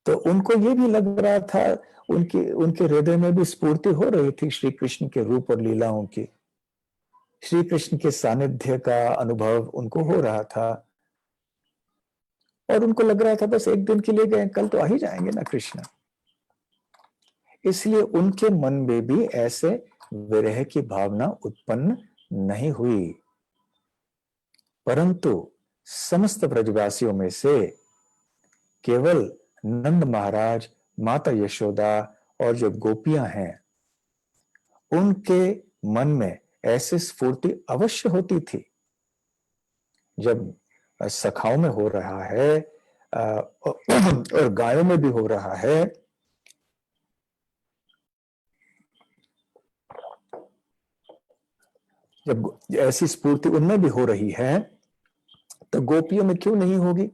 तो उनको ये भी लग रहा था, उनके हृदय में भी स्फूर्ति हो रही थी श्री कृष्ण के रूप और लीलाओं की, श्री कृष्ण के सानिध्य का अनुभव उनको हो रहा था, और उनको लग रहा था बस एक दिन के लिए गए, कल तो आ ही जाएंगे ना कृष्ण। इसलिए उनके मन में भी ऐसे विरह की भावना उत्पन्न नहीं हुई। परंतु समस्त ब्रजवासियों में से केवल नंद महाराज, माता यशोदा और जो गोपियां हैं, उनके मन में ऐसी स्फूर्ति अवश्य होती थी। जब सखाओं में हो रहा है और गायों में भी हो रहा है, जब ऐसी स्फूर्ति उनमें भी हो रही है, तो गोपियों में क्यों नहीं होगी,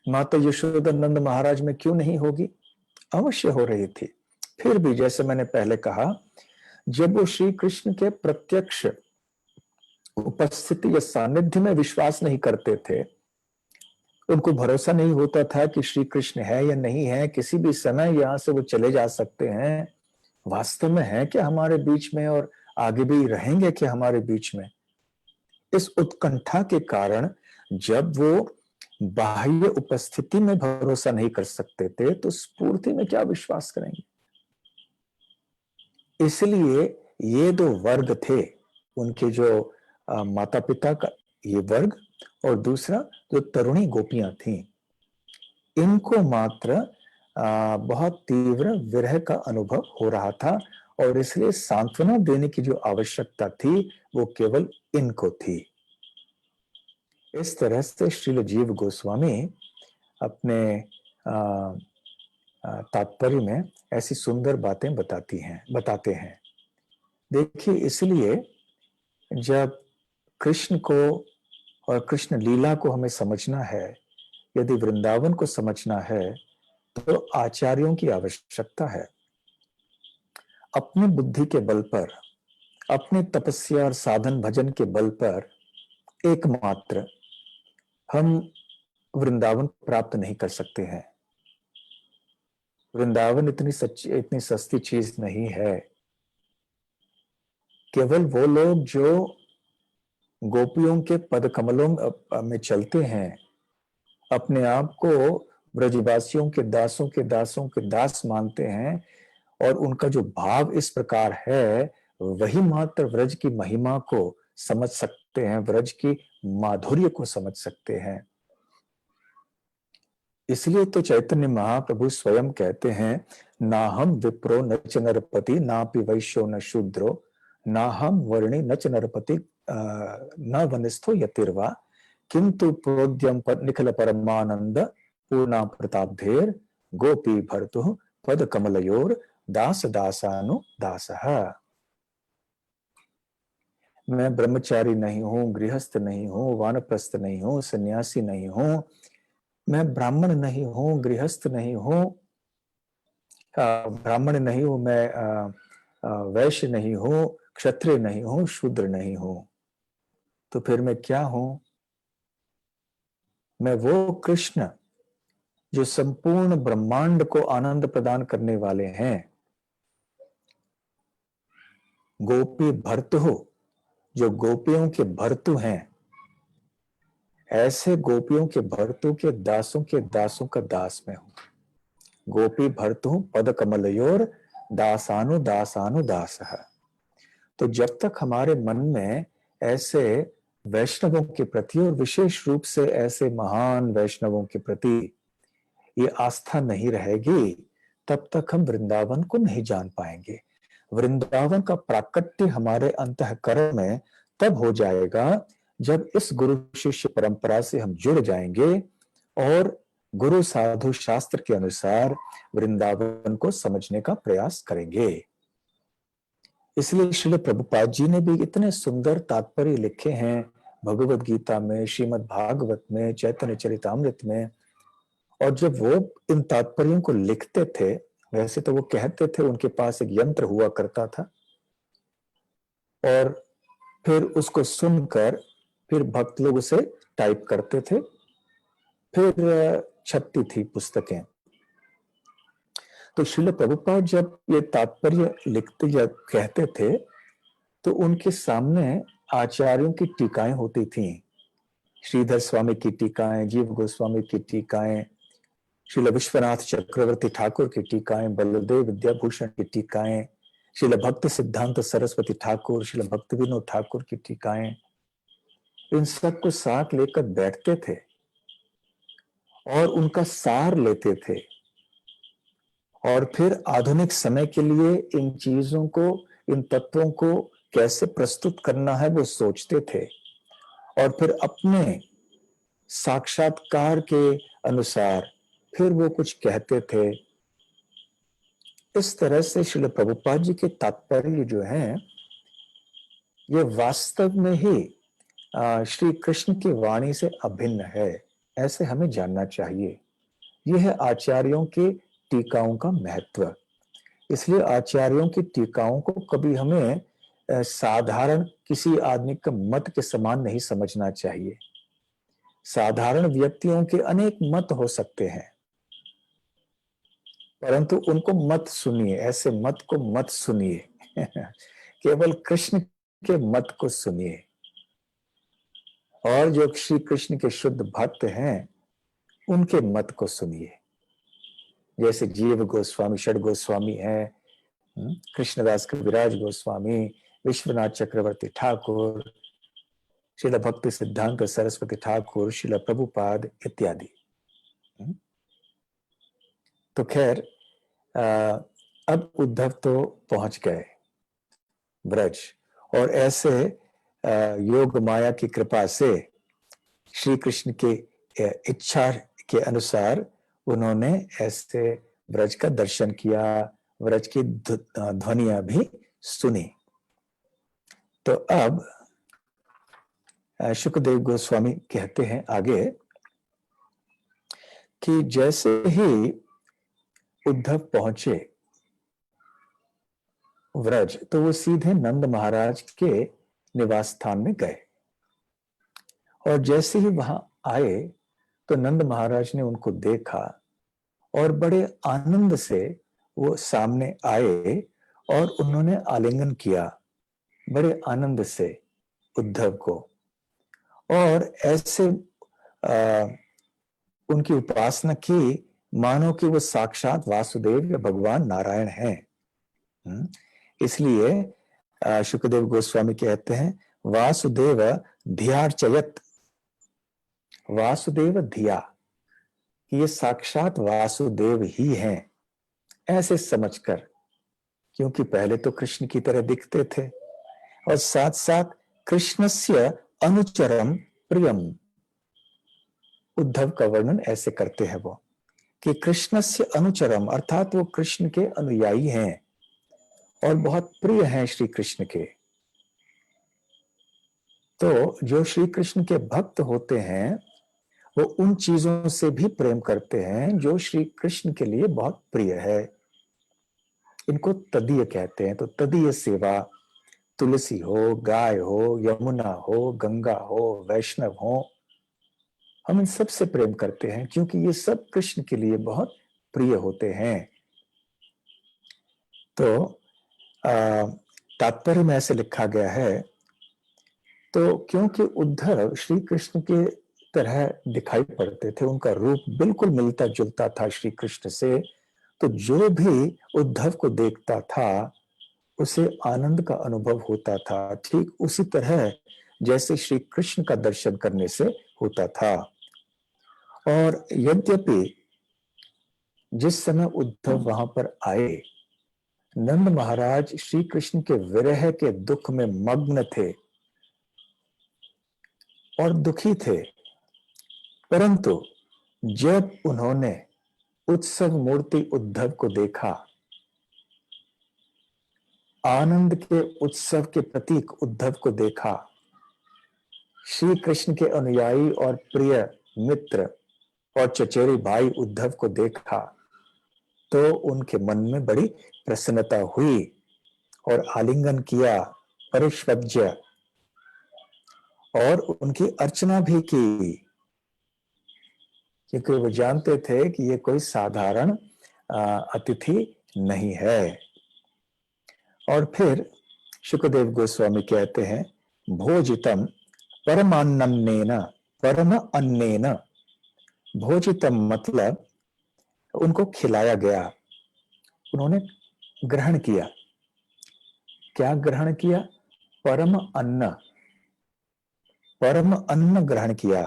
माता यशोदा नंद महाराज में क्यों नहीं होगी? अवश्य हो रही थी। फिर भी जैसे मैंने पहले कहा, जब वो श्री कृष्ण के प्रत्यक्ष उपस्थिति या सानिध्य में विश्वास नहीं करते थे, उनको भरोसा नहीं होता था कि श्री कृष्ण है या नहीं है, किसी भी समय यहां से वो चले जा सकते हैं, वास्तव में है क्या हमारे बीच में, और आगे भी रहेंगे क्या हमारे बीच में, इस उत्कंठा के कारण जब वो बाह्य उपस्थिति में भरोसा नहीं कर सकते थे, तो स्फूर्ति में क्या विश्वास करेंगे। इसलिए ये दो वर्ग थे, उनके जो माता पिता का ये वर्ग, और दूसरा जो तरुणी गोपियां थीं, इनको मात्र बहुत तीव्र विरह का अनुभव हो रहा था, और इसलिए सांत्वना देने की जो आवश्यकता थी वो केवल इनको थी। इस तरह से श्रील जीव गोस्वामी अपने तात्पर्य में ऐसी सुंदर बातें बताते हैं। देखिए, इसलिए जब कृष्ण को और कृष्ण लीला को हमें समझना है, यदि वृंदावन को समझना है, तो आचार्यों की आवश्यकता है। अपनी बुद्धि के बल पर, अपनी तपस्या और साधन भजन के बल पर एकमात्र हम वृंदावन प्राप्त नहीं कर सकते हैं। वृंदावन इतनी सस्ती चीज नहीं है। केवल वो लोग जो गोपियों के पद कमलों में चलते हैं, अपने आप को ब्रजवासियों के दासों के दास मानते हैं, और उनका जो भाव इस प्रकार है, वही मात्र व्रज की महिमा को समझ सकते हैं, व्रज की माधुर्य को समझ सकते हैं। इसलिए तो चैतन्य महाप्रभु स्वयं कहते हैं, ना हम विप्रो न च नरपति, ना पि वैश्यो न शूद्रो, ना हम वर्णी न च नरपति, न वनिस्थो यतिर्वा, किंतु प्रोद्यम निखिल परमानंद पूर्णा प्रतापधेर गोपी भर्तु पद कमलयोर दास दासानु दासः। मैं ब्रह्मचारी नहीं हूं, गृहस्थ नहीं हूं, वानप्रस्थ नहीं हूं, सन्यासी नहीं हूं, मैं ब्राह्मण नहीं हूं, गृहस्थ नहीं हूं, ब्राह्मण नहीं हूं, मैं वैश्य नहीं हूं, क्षत्रिय नहीं हूं, शूद्र नहीं हूं, तो फिर मैं क्या हूं? मैं वो कृष्ण जो संपूर्ण ब्रह्मांड को आनंद प्रदान करने वाले हैं, गोपी भर्तु, जो गोपियों के भर्तु हैं, ऐसे गोपियों के भर्तु के दासों का दास मैं हूं। गोपी भर्तु पद कमलयोर दासानु दासानु दासः। तो जब तक हमारे मन में ऐसे वैष्णवों के प्रति, और विशेष रूप से ऐसे महान वैष्णवों के प्रति ये आस्था नहीं रहेगी, तब तक हम वृंदावन को नहीं जान पाएंगे। वृंदावन का प्राकट्य हमारे अंतःकरण में तब हो जाएगा जब इस गुरु शिष्य परंपरा से हम जुड़ जाएंगे और गुरु साधु शास्त्र के अनुसार वृंदावन को समझने का प्रयास करेंगे। इसलिए श्रील प्रभुपाद जी ने भी इतने सुंदर तात्पर्य लिखे हैं भगवत गीता में, श्रीमद् भागवत में, चैतन्य चरितामृत में। और जब वो इन तात्पर्यों को लिखते थे, वैसे तो वो कहते थे उनके पास एक यंत्र हुआ करता था और फिर उसको सुनकर फिर भक्त लोग उसे टाइप करते थे, फिर छपती थी पुस्तकें। तो श्रील प्रभुपाद जब ये तात्पर्य लिखते या कहते थे तो उनके सामने आचार्यों की टीकाएं होती थीं। श्रीधर स्वामी की टीकाएं, जीव गोस्वामी की टीकाएं, श्रील विश्वनाथ चक्रवर्ती ठाकुर की टीकाएं, बलदेव विद्याभूषण की टीकाएं, श्रील भक्ति सिद्धांत सरस्वती ठाकुर, श्रील भक्ति विनोद ठाकुर की टीकाएं, इन सबको साथ लेकर बैठते थे और उनका सार लेते थे और फिर आधुनिक समय के लिए इन चीजों को, इन तत्वों को कैसे प्रस्तुत करना है वो सोचते थे और फिर अपने साक्षात्कार के अनुसार फिर वो कुछ कहते थे। इस तरह से श्रील प्रभुपाद जी के तात्पर्य जो हैं ये वास्तव में ही श्री कृष्ण की वाणी से अभिन्न है, ऐसे हमें जानना चाहिए। यह है आचार्यों के टीकाओं का महत्व। इसलिए आचार्यों की टीकाओं को कभी हमें साधारण किसी आदमी का मत के समान नहीं समझना चाहिए। साधारण व्यक्तियों के अनेक मत हो सकते हैं, परंतु उनको मत सुनिए, ऐसे मत को मत सुनिए केवल कृष्ण के मत को सुनिए। और जो श्री कृष्ण के शुद्ध भक्त हैं उनके मत को सुनिए, जैसे जीव गोस्वामी, षड गोस्वामी हैं, कृष्णदास कविराज गोस्वामी, विश्वनाथ चक्रवर्ती ठाकुर, श्रील भक्ति सिद्धांत सरस्वती ठाकुर, श्रील प्रभुपाद इत्यादि। तो खैर अब उद्धव तो पहुंच गए ब्रज और ऐसे योग माया की कृपा से श्री कृष्ण के इच्छा के अनुसार उन्होंने ऐसे ब्रज का दर्शन किया, ब्रज की ध्वनियां भी सुनी। तो अब शुकदेव गोस्वामी कहते हैं आगे कि जैसे ही उद्धव पहुंचे व्रज तो वो सीधे नंद महाराज के निवास स्थान में गए और जैसे ही वहां आए तो नंद महाराज ने उनको देखा और बड़े आनंद से वो सामने आए और उन्होंने आलिंगन किया बड़े आनंद से उद्धव को और ऐसे उनकी उपासना की मानो कि वो साक्षात वासुदेव या भगवान नारायण हैं। इसलिए शुकदेव गोस्वामी कहते हैं वासुदेव धियार्चयत, वासुदेव धिया, ये साक्षात वासुदेव ही हैं ऐसे समझकर, क्योंकि पहले तो कृष्ण की तरह दिखते थे और साथ साथ कृष्णस्य अनुचरम प्रियम। उद्धव का वर्णन ऐसे करते हैं वो कि कृष्णस्य अनुचरम अर्थात वो कृष्ण के अनुयायी हैं और बहुत प्रिय हैं श्री कृष्ण के। तो जो श्री कृष्ण के भक्त होते हैं वो उन चीजों से भी प्रेम करते हैं जो श्री कृष्ण के लिए बहुत प्रिय है। इनको तदीय कहते हैं। तो तदीय सेवा, तुलसी हो, गाय हो, यमुना हो, गंगा हो, वैष्णव हो, हम इन सब से प्रेम करते हैं क्योंकि ये सब कृष्ण के लिए बहुत प्रिय होते हैं। तो तात्पर्य में ऐसे लिखा गया है, तो क्योंकि उद्धव श्री कृष्ण के तरह दिखाई पड़ते थे, उनका रूप बिल्कुल मिलता जुलता था श्री कृष्ण से, तो जो भी उद्धव को देखता था उसे आनंद का अनुभव होता था, ठीक उसी तरह जैसे श्री कृष्ण का दर्शन करने से होता था। और यद्यपि जिस समय उद्धव वहां पर आए, नंद महाराज श्री कृष्ण के विरह के दुख में मग्न थे और दुखी थे। परंतु जब उन्होंने उत्सव मूर्ति उद्धव को देखा, आनंद के उत्सव के प्रतीक उद्धव को देखा, श्री कृष्ण के अनुयायी और प्रिय मित्र और चचेरे भाई उद्धव को देखा, तो उनके मन में बड़ी प्रसन्नता हुई और आलिंगन किया, परिष्वज्य, और उनकी अर्चना भी की, क्योंकि वो जानते थे कि ये कोई साधारण अतिथि नहीं है। और फिर शुकदेव गोस्वामी कहते हैं, भोजितम परमान्नेन, परम अन्नेन, भोजितम मतलब उनको खिलाया गया, उन्होंने ग्रहण किया। क्या ग्रहण किया? परम अन्न, परम अन्न ग्रहण किया।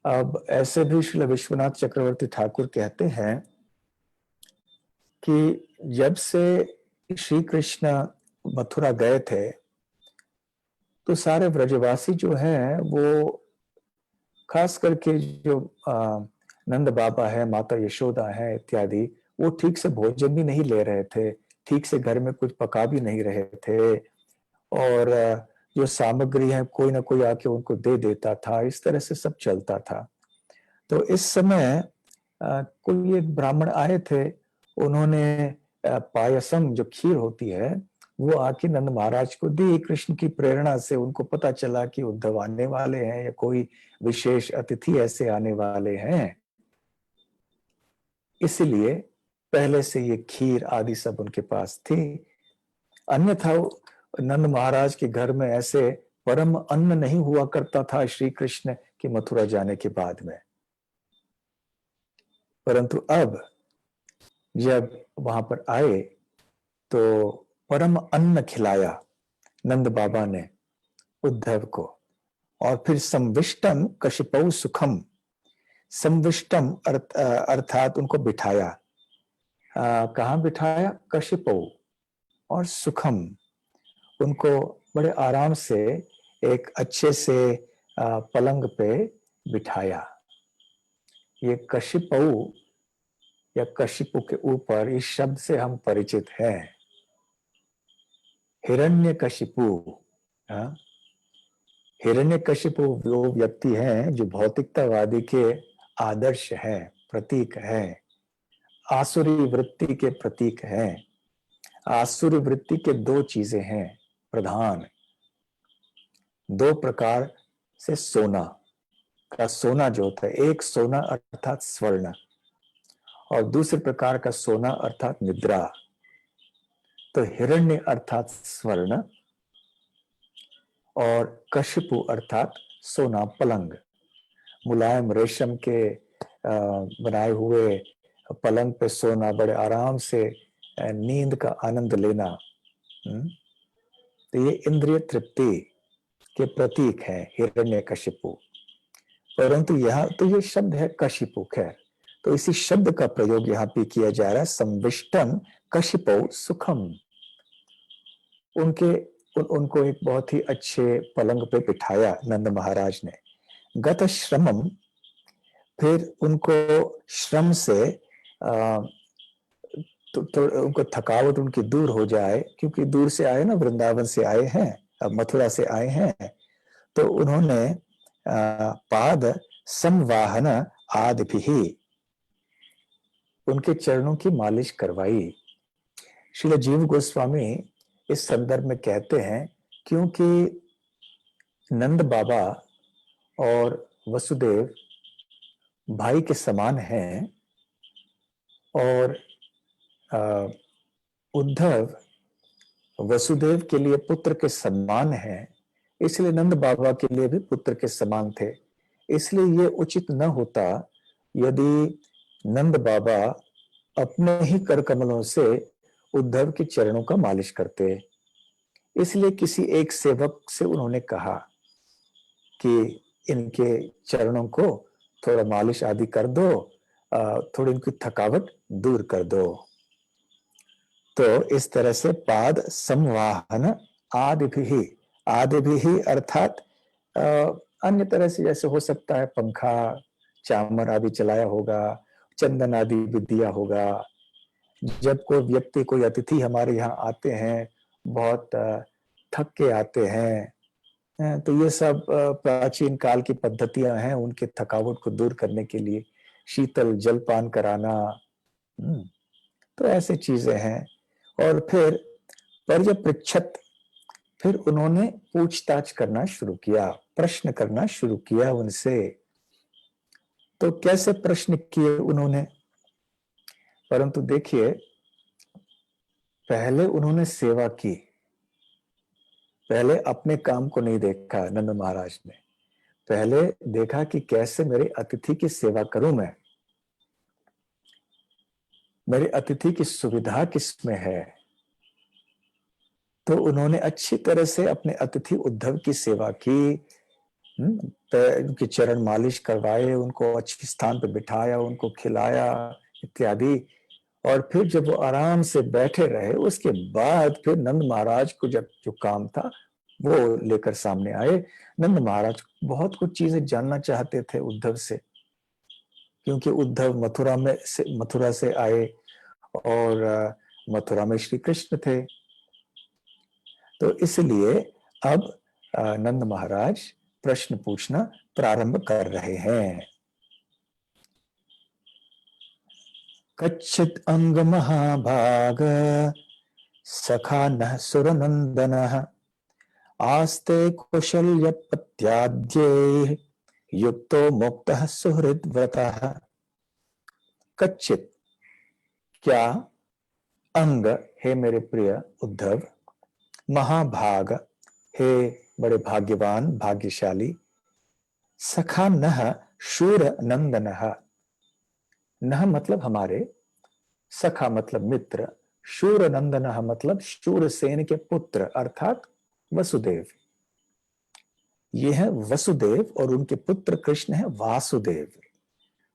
अब ऐसे भी श्री विश्वनाथ चक्रवर्ती ठाकुर कहते हैं कि जब से श्री कृष्ण मथुरा गए थे, तो सारे ब्रजवासी जो हैं वो, खास करके जो नंद बाबा है, माता यशोदा है इत्यादि, वो ठीक से भोजन भी नहीं ले रहे थे, ठीक से घर में कुछ पका भी नहीं रहे थे, और जो सामग्री है कोई ना कोई आके उनको दे देता था। इस तरह से सब चलता था। तो इस समय कोई एक ब्राह्मण आए थे, उन्होंने पायसम, जो खीर होती है, वो आके नंद महाराज को दी। कृष्ण की प्रेरणा से उनको पता चला कि उद्धव आने वाले हैं या कोई विशेष अतिथि ऐसे आने वाले हैं, इसलिए पहले से ये खीर आदि सब उनके पास थी। अन्यथा नंद महाराज के घर में ऐसे परम अन्न नहीं हुआ करता था श्री कृष्ण के मथुरा जाने के बाद में। परंतु अब जब वहां पर आए तो परम अन्न खिलाया नंद बाबा ने उद्धव को। और फिर संविष्टम कशिपौ सुखम, संविष्टम अर्थात उनको बिठाया। कहाँ बिठाया? कशिपौ। और सुखम, उनको बड़े आराम से एक अच्छे से पलंग पे बिठाया। ये कशिपौ या कशिपु के ऊपर, इस शब्द से हम परिचित हैं। हिरण्यकशिपु, हिरण्यकशिपु वो व्यक्ति हैं जो भौतिकतावादी के आदर्श हैं, प्रतीक हैं, आसुरी वृत्ति के प्रतीक हैं। आसुरी वृत्ति के दो चीजें हैं प्रधान, दो प्रकार से सोना का, सोना जो होता है, एक सोना अर्थात स्वर्ण, और दूसरे प्रकार का सोना अर्थात निद्रा। तो हिरण्य अर्थात स्वर्ण और कशिपु अर्थात सोना, पलंग। मुलायम रेशम के बनाए हुए पलंग पे सोना, बड़े आराम से नींद का आनंद लेना। तो ये इंद्रिय तृप्ति के प्रतीक है हिरण्यकशिपु। परंतु यहाँ तो ये शब्द है कशिपु, खैर, तो इसी शब्द का प्रयोग यहाँ पे किया जा रहा है, संविष्टम कशिपौ सुखम। उनको एक बहुत ही अच्छे पलंग पे बिठाया नंद महाराज ने। गत श्रमम, फिर उनको श्रम से तो उनको थकावट उनकी दूर हो जाए, क्योंकि दूर से आए ना, वृंदावन से आए हैं, अब मथुरा से आए हैं, तो उन्होंने पाद संवाहन आदि भी, उनके चरणों की मालिश करवाई। श्रील जीव गोस्वामी इस संदर्भ में कहते हैं, क्योंकि नंद बाबा और वसुदेव भाई के समान हैं, और उद्धव वसुदेव के लिए पुत्र के समान है, इसलिए नंद बाबा के लिए भी पुत्र के समान थे। इसलिए ये उचित न होता यदि नंद बाबा अपने ही कर कमलों से उद्धव के चरणों का मालिश करते। इसलिए किसी एक सेवक से उन्होंने कहा कि इनके चरणों को थोड़ा मालिश आदि कर दो, थोड़ी उनकी थकावट दूर कर दो। तो इस तरह से पाद संवाहन आदि भी अर्थात अन्य तरह से जैसे हो सकता है पंखा, चामर आदि चलाया होगा, चंदन आदि भी दिया होगा। जब कोई व्यक्ति, कोई अतिथि हमारे यहाँ आते हैं, बहुत थक के आते हैं, तो ये सब प्राचीन काल की पद्धतियां हैं उनके थकावट को दूर करने के लिए, शीतल जलपान कराना। तो ऐसे चीजें हैं। और फिर पर्यपृच्छत, फिर उन्होंने पूछताछ करना शुरू किया, प्रश्न करना शुरू किया उनसे। तो कैसे प्रश्न किए उन्होंने? परंतु देखिए, पहले उन्होंने सेवा की, पहले अपने काम को नहीं देखा नंद महाराज ने। पहले देखा कि कैसे मेरे अतिथि की सेवा करूं मैं, मेरे अतिथि की सुविधा किसमें है। तो उन्होंने अच्छी तरह से अपने अतिथि उद्धव की सेवा की, उनके चरण मालिश करवाए, उनको अच्छे स्थान पर बिठाया, उनको खिलाया इत्यादि। और फिर जब वो आराम से बैठे रहे, उसके बाद फिर नंद महाराज को जब जो काम था वो लेकर सामने आए। नंद महाराज बहुत कुछ चीजें जानना चाहते थे उद्धव से, क्योंकि उद्धव मथुरा से आए और मथुरा में श्री कृष्ण थे। तो इसलिए अब नंद महाराज प्रश्न पूछना प्रारंभ कर रहे हैं। कच्चित अंग महाभाग सखा नः सुरनंदनः आस्ते कुशल्य पत्याद्ये युक्तो मुक्तः सुहृद्व्रतः। कच्चित, क्या, अंग, हे मेरे प्रिय उद्धव, महाभाग, हे बड़े भाग्यवान भाग्यशाली, सखा नः शूर नंदनः, नः मतलब हमारे, सखा मतलब मित्र, शूर नंदनः मतलब शूरसेन के पुत्र अर्थात वसुदेव। ये है वसुदेव और उनके पुत्र कृष्ण है वासुदेव।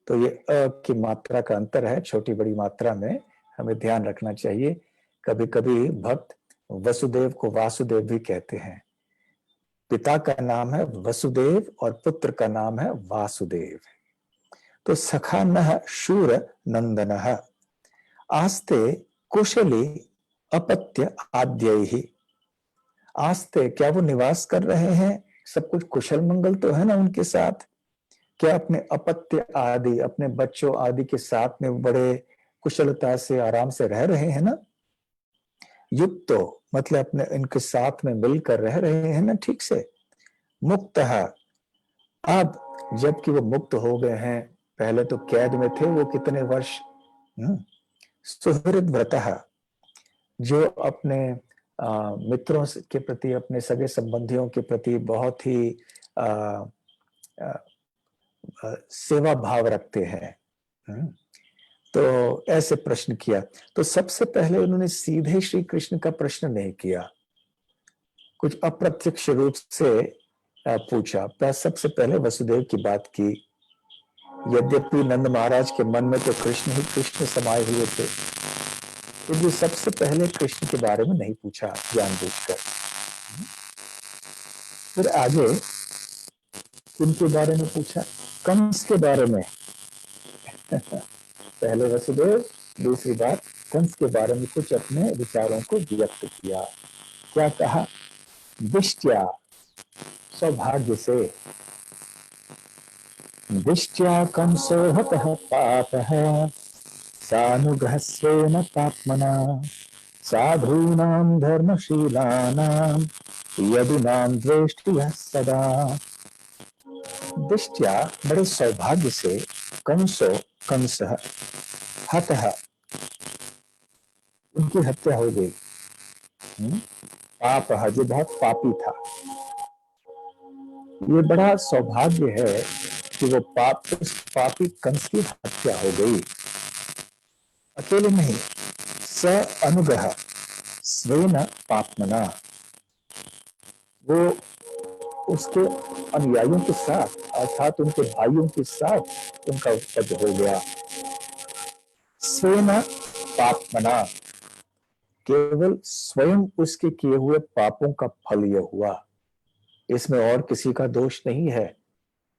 तो ये अ की मात्रा का अंतर है, छोटी बड़ी मात्रा में हमें ध्यान रखना चाहिए। कभी कभी भक्त वसुदेव को वासुदेव भी कहते हैं। पिता का नाम है वसुदेव और पुत्र का नाम है वासुदेव। तो सखा नः शूर नंदनः आस्ते कुशली अपत्य आद्यैहि। आस्ते, क्या वो निवास कर रहे हैं, सब कुछ कुशल मंगल तो है ना उनके साथ? क्या अपने अपत्य आदि, अपने बच्चों आदि के साथ में बड़े कुशलता से आराम से रह रहे हैं ना? युक्तो मतलब अपने इनके साथ में मिलकर रह रहे हैं ना ठीक से। मुक्तः, अब जबकि वो मुक्त हो गए हैं, पहले तो कैद में थे वो कितने वर्ष। सुहृद्व्रतः, जो अपने मित्रों के प्रति, अपने सगे संबंधियों के प्रति बहुत ही सेवा भाव रखते हैं। तो ऐसे प्रश्न किया। तो सबसे पहले उन्होंने सीधे श्री कृष्ण का प्रश्न नहीं किया, कुछ अप्रत्यक्ष रूप से पूछा। सबसे पहले वसुदेव की बात की। यद्यपि नंद महाराज के मन में तो कृष्ण ही कृष्ण समाये हुए थे, फिर भी सबसे पहले कृष्ण के बारे में नहीं पूछा जानबूझकर। फिर आगे किनके बारे में पूछा? कंस के बारे में। पहले वसुदेव, दूसरी बात कंस के बारे में कुछ अपने विचारों को व्यक्त किया। क्या कहा? दिष्ट्या, सौभाग्य से, दिष्ट्या कंसो हतः पापः सानुग्रहस्वेन पाप्मना साधूनां धर्मशीलानां यदुनां द्वेष्टियः सदा। दिष्ट्या, बड़े सौभाग्य से, कंस हतः, उनकी हत्या हो गई। पाप, जो बहुत पापी था। ये बड़ा सौभाग्य है कि वो उस पापी कंस की हत्या हो गई। अकेले नहीं, स अनुग्रह स्वेन पाप्मना, वो उसके अनुयायियों के साथ अर्थात उनके भाइयों के साथ उनका वध हो गया। स्वेन पापमना, केवल स्वयं उसके किए हुए पापों का फल यह हुआ, इसमें और किसी का दोष नहीं है।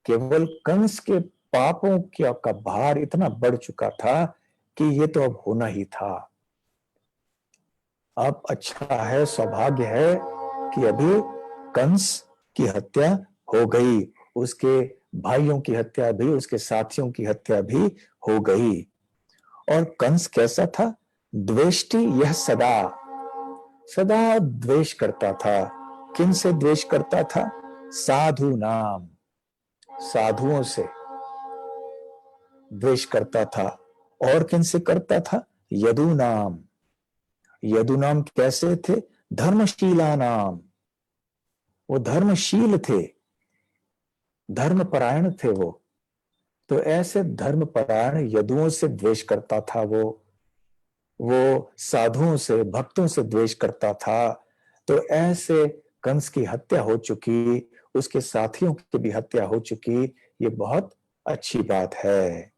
केवल कंस के पापों का भार इतना बढ़ चुका था कि ये तो अब होना ही था। अब अच्छा है, सौभाग्य है कि अभी कंस की हत्या हो गई, उसके भाइयों की हत्या भी, उसके साथियों की हत्या भी हो गई। और कंस कैसा था? द्वेष्टि, यह सदा सदा द्वेष करता था। किन से द्वेष करता था? साधु नाम, साधुओं से द्वेष करता था। और किन से करता था? यदु नाम, यदु नाम कैसे थे? धर्मशीला नाम, वो धर्मशील थे, धर्मपरायण थे वो। तो ऐसे धर्मपरायण यदुओं से द्वेष करता था वो साधुओं से, भक्तों से द्वेष करता था। तो ऐसे कंस की हत्या हो चुकी, उसके साथियों की भी हत्या हो चुकी, ये बहुत अच्छी बात है।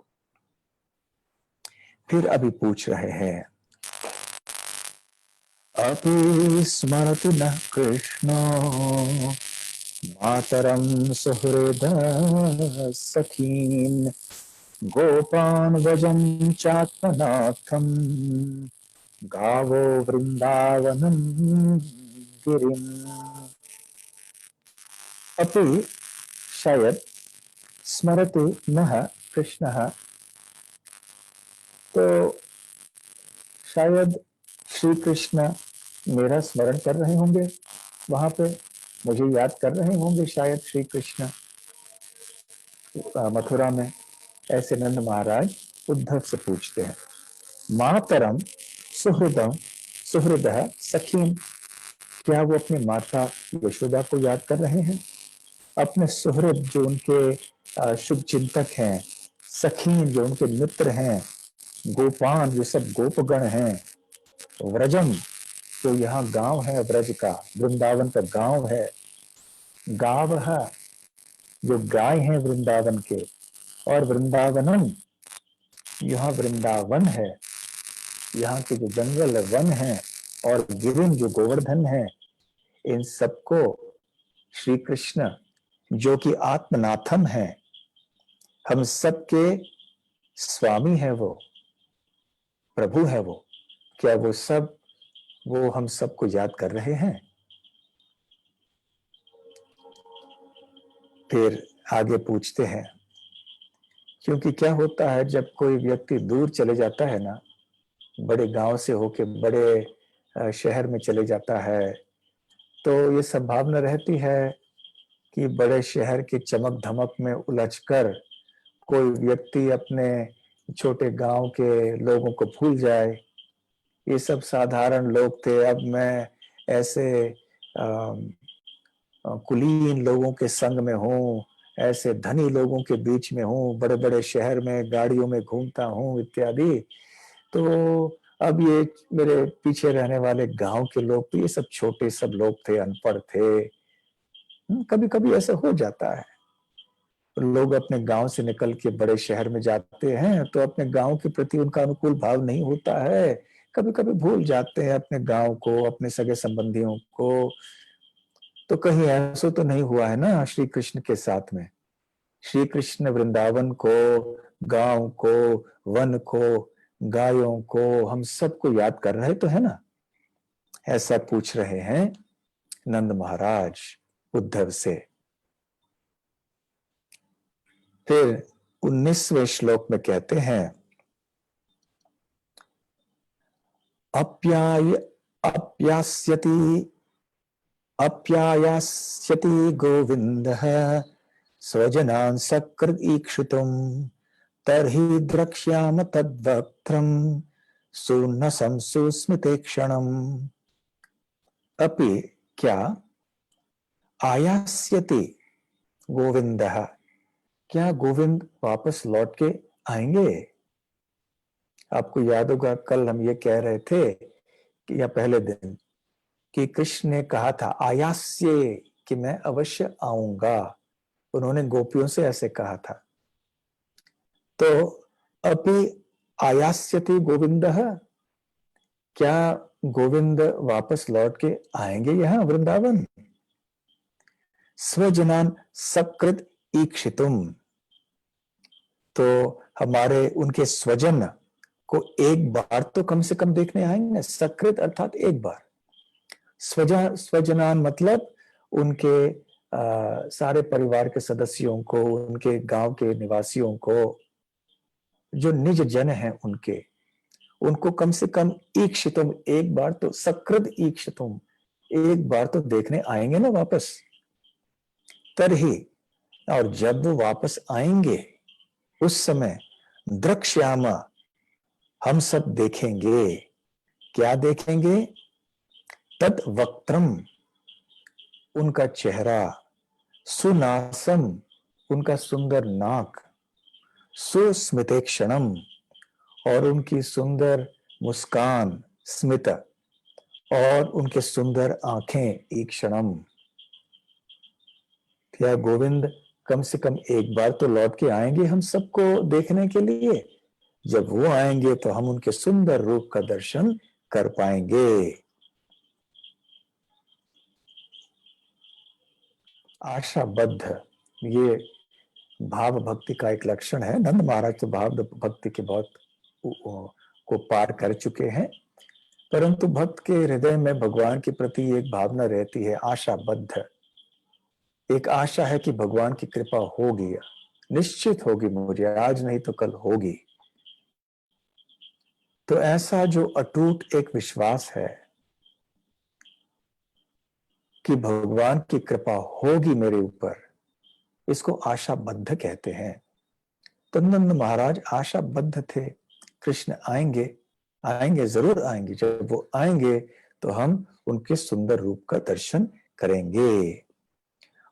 फिर अभी पूछ रहे हैं, अपि स्मरतु नः कृष्णो मातरं सुहृद सखीन् गोपान् व्रजं चात्मनाथं गावो वृंदावनं गिरिम्। अपि शायद स्मरतु नः कृष्णः, तो शायद श्री कृष्ण मेरा स्मरण कर रहे होंगे, वहां पे मुझे याद कर रहे होंगे शायद श्री कृष्ण मथुरा में। ऐसे नंद महाराज उद्धव से पूछते हैं। मातरम सुहृदम सुहृद सखीम, क्या वो अपनी माता यशोदा को याद कर रहे हैं? अपने सुहृद जो उनके शुभ चिंतक हैं, सखीन जो उनके मित्र हैं, गोपान जो सब गोपगण हैं, व्रजम जो यहाँ गांव है व्रज का, वृंदावन का गांव है, गाव जो गाय हैं वृंदावन के, और वृंदावनम यहाँ वृंदावन है, यहाँ के जो जंगल वन है, और गिरिन जो गोवर्धन है, इन सबको श्री कृष्ण जो कि आत्मनाथम है, हम सबके स्वामी है, वो प्रभु है, वो क्या वो हम सबको याद कर रहे हैं? फिर आगे पूछते हैं, क्योंकि क्या होता है जब कोई व्यक्ति दूर चले जाता है ना, बड़े गांव से होके बड़े शहर में चले जाता है, तो ये संभावना रहती है कि बड़े शहर की चमक धमक में उलझकर कोई व्यक्ति अपने छोटे गांव के लोगों को भूल जाए। ये सब साधारण लोग थे, अब मैं ऐसे कुलीन लोगों के संग में हूँ, ऐसे धनी लोगों के बीच में हूँ, बड़े बड़े शहर में गाड़ियों में घूमता हूँ इत्यादि। तो अब ये मेरे पीछे रहने वाले गांव के लोग, तो ये सब छोटे सब लोग थे, अनपढ़ थे। कभी कभी ऐसा हो जाता है, लोग अपने गांव से निकल के बड़े शहर में जाते हैं तो अपने गांव के प्रति उनका अनुकूल भाव नहीं होता है, कभी कभी भूल जाते हैं अपने गांव को, अपने सगे संबंधियों को। तो कहीं ऐसा तो नहीं हुआ है ना श्री कृष्ण के साथ में? श्री कृष्ण वृंदावन को, गांव को, वन को, गायों को, हम सबको याद कर रहे तो है ना? ऐसा पूछ रहे हैं नंद महाराज उद्धव से। फिर 19वें श्लोक में कहते हैं, अप्यास्यति अप्यायास्यति गोविंदः स्वजनान् सकृत् ईक्षितुम् तर्हि द्रक्ष्याम तद्वक्त्रम् सुन्नसं सुस्मिते क्षणम्। अपि क्या आयास्यति गोविंदः, क्या गोविंद वापस लौट के आएंगे? आपको याद होगा कल हम ये कह रहे थे कि या पहले दिन कि कृष्ण ने कहा था आयास्य, कि मैं अवश्य आऊंगा। उन्होंने गोपियों से ऐसे कहा था। तो अभी आयास्यति गोविंदः, क्या गोविंद वापस लौट के आएंगे यहाँ वृंदावन? स्वजनान सकृत ईक्षितुम, तो हमारे उनके स्वजन को एक बार तो कम से कम देखने आएंगे। सकृत अर्थात एक बार, स्वजनान मतलब उनके सारे परिवार के सदस्यों को, उनके गांव के निवासियों को, जो निज जन हैं उनको कम से कम ईक्षितुम, एक बार तो, सकृत ईक्षितुम, एक बार तो देखने आएंगे ना वापस। तरही, और जब वो वापस आएंगे उस समय द्रक्ष्याम, हम सब देखेंगे। क्या देखेंगे? तद वक्त्रम, उनका चेहरा, सुनासम, उनका सुंदर नाक, सुस्मितेक्षणम, और उनकी सुंदर मुस्कान, स्मित, और उनके सुंदर आंखें, ईक्षणम। क्या गोविंद कम से कम एक बार तो लौट के आएंगे हम सबको देखने के लिए? जब वो आएंगे तो हम उनके सुंदर रूप का दर्शन कर पाएंगे। आशाबद्ध, ये भाव भक्ति का एक लक्षण है। नंद महाराज तो भाव भक्ति के बहुत को पार कर चुके हैं, परंतु भक्त के हृदय में भगवान के प्रति एक भावना रहती है, आशाबद्ध। एक आशा है कि भगवान की कृपा होगी, निश्चित होगी, मुझे आज नहीं तो कल होगी। तो ऐसा जो अटूट एक विश्वास है कि भगवान की कृपा होगी मेरे ऊपर, इसको आशाबद्ध कहते हैं। तो नंद महाराज आशाबद्ध थे, कृष्ण आएंगे, आएंगे, जरूर आएंगे। जब वो आएंगे तो हम उनके सुंदर रूप का दर्शन करेंगे।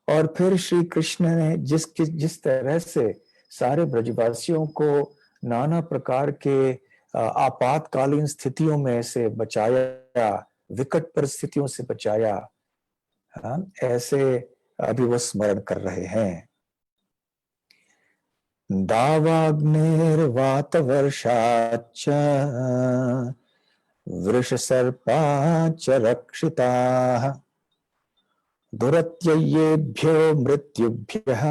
और फिर श्री कृष्ण ने जिस तरह से सारे ब्रजवासियों को नाना प्रकार के आपातकालीन स्थितियों में से बचाया, विकट परिस्थितियों से बचाया, ऐसे अभी वो स्मरण कर रहे हैं। दावाग्निर्वात वर्षाच्च वृषसर्पाच्च रक्षिताः दुरत्ययेभ्यो मृत्युभ्यः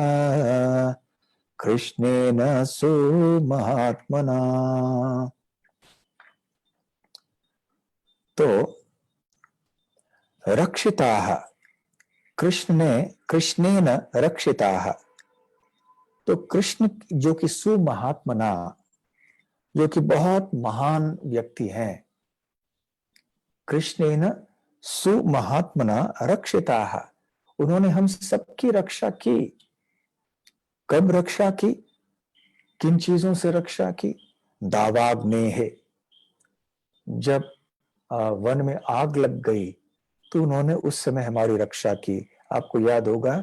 कृष्णेन सुमहात्मना। तो रक्षिताः, कृष्णेन रक्षिताः, तो कृष्ण जो कि सुमहात्मना, जो कि बहुत महान व्यक्ति हैं, कृष्णेन सुमहात्मना रक्षिताः, उन्होंने हम सबकी रक्षा की। कब रक्षा की? किन चीजों से रक्षा की? दावाग्नेः, जब वन में आग लग गई तो उन्होंने उस समय हमारी रक्षा की। आपको याद होगा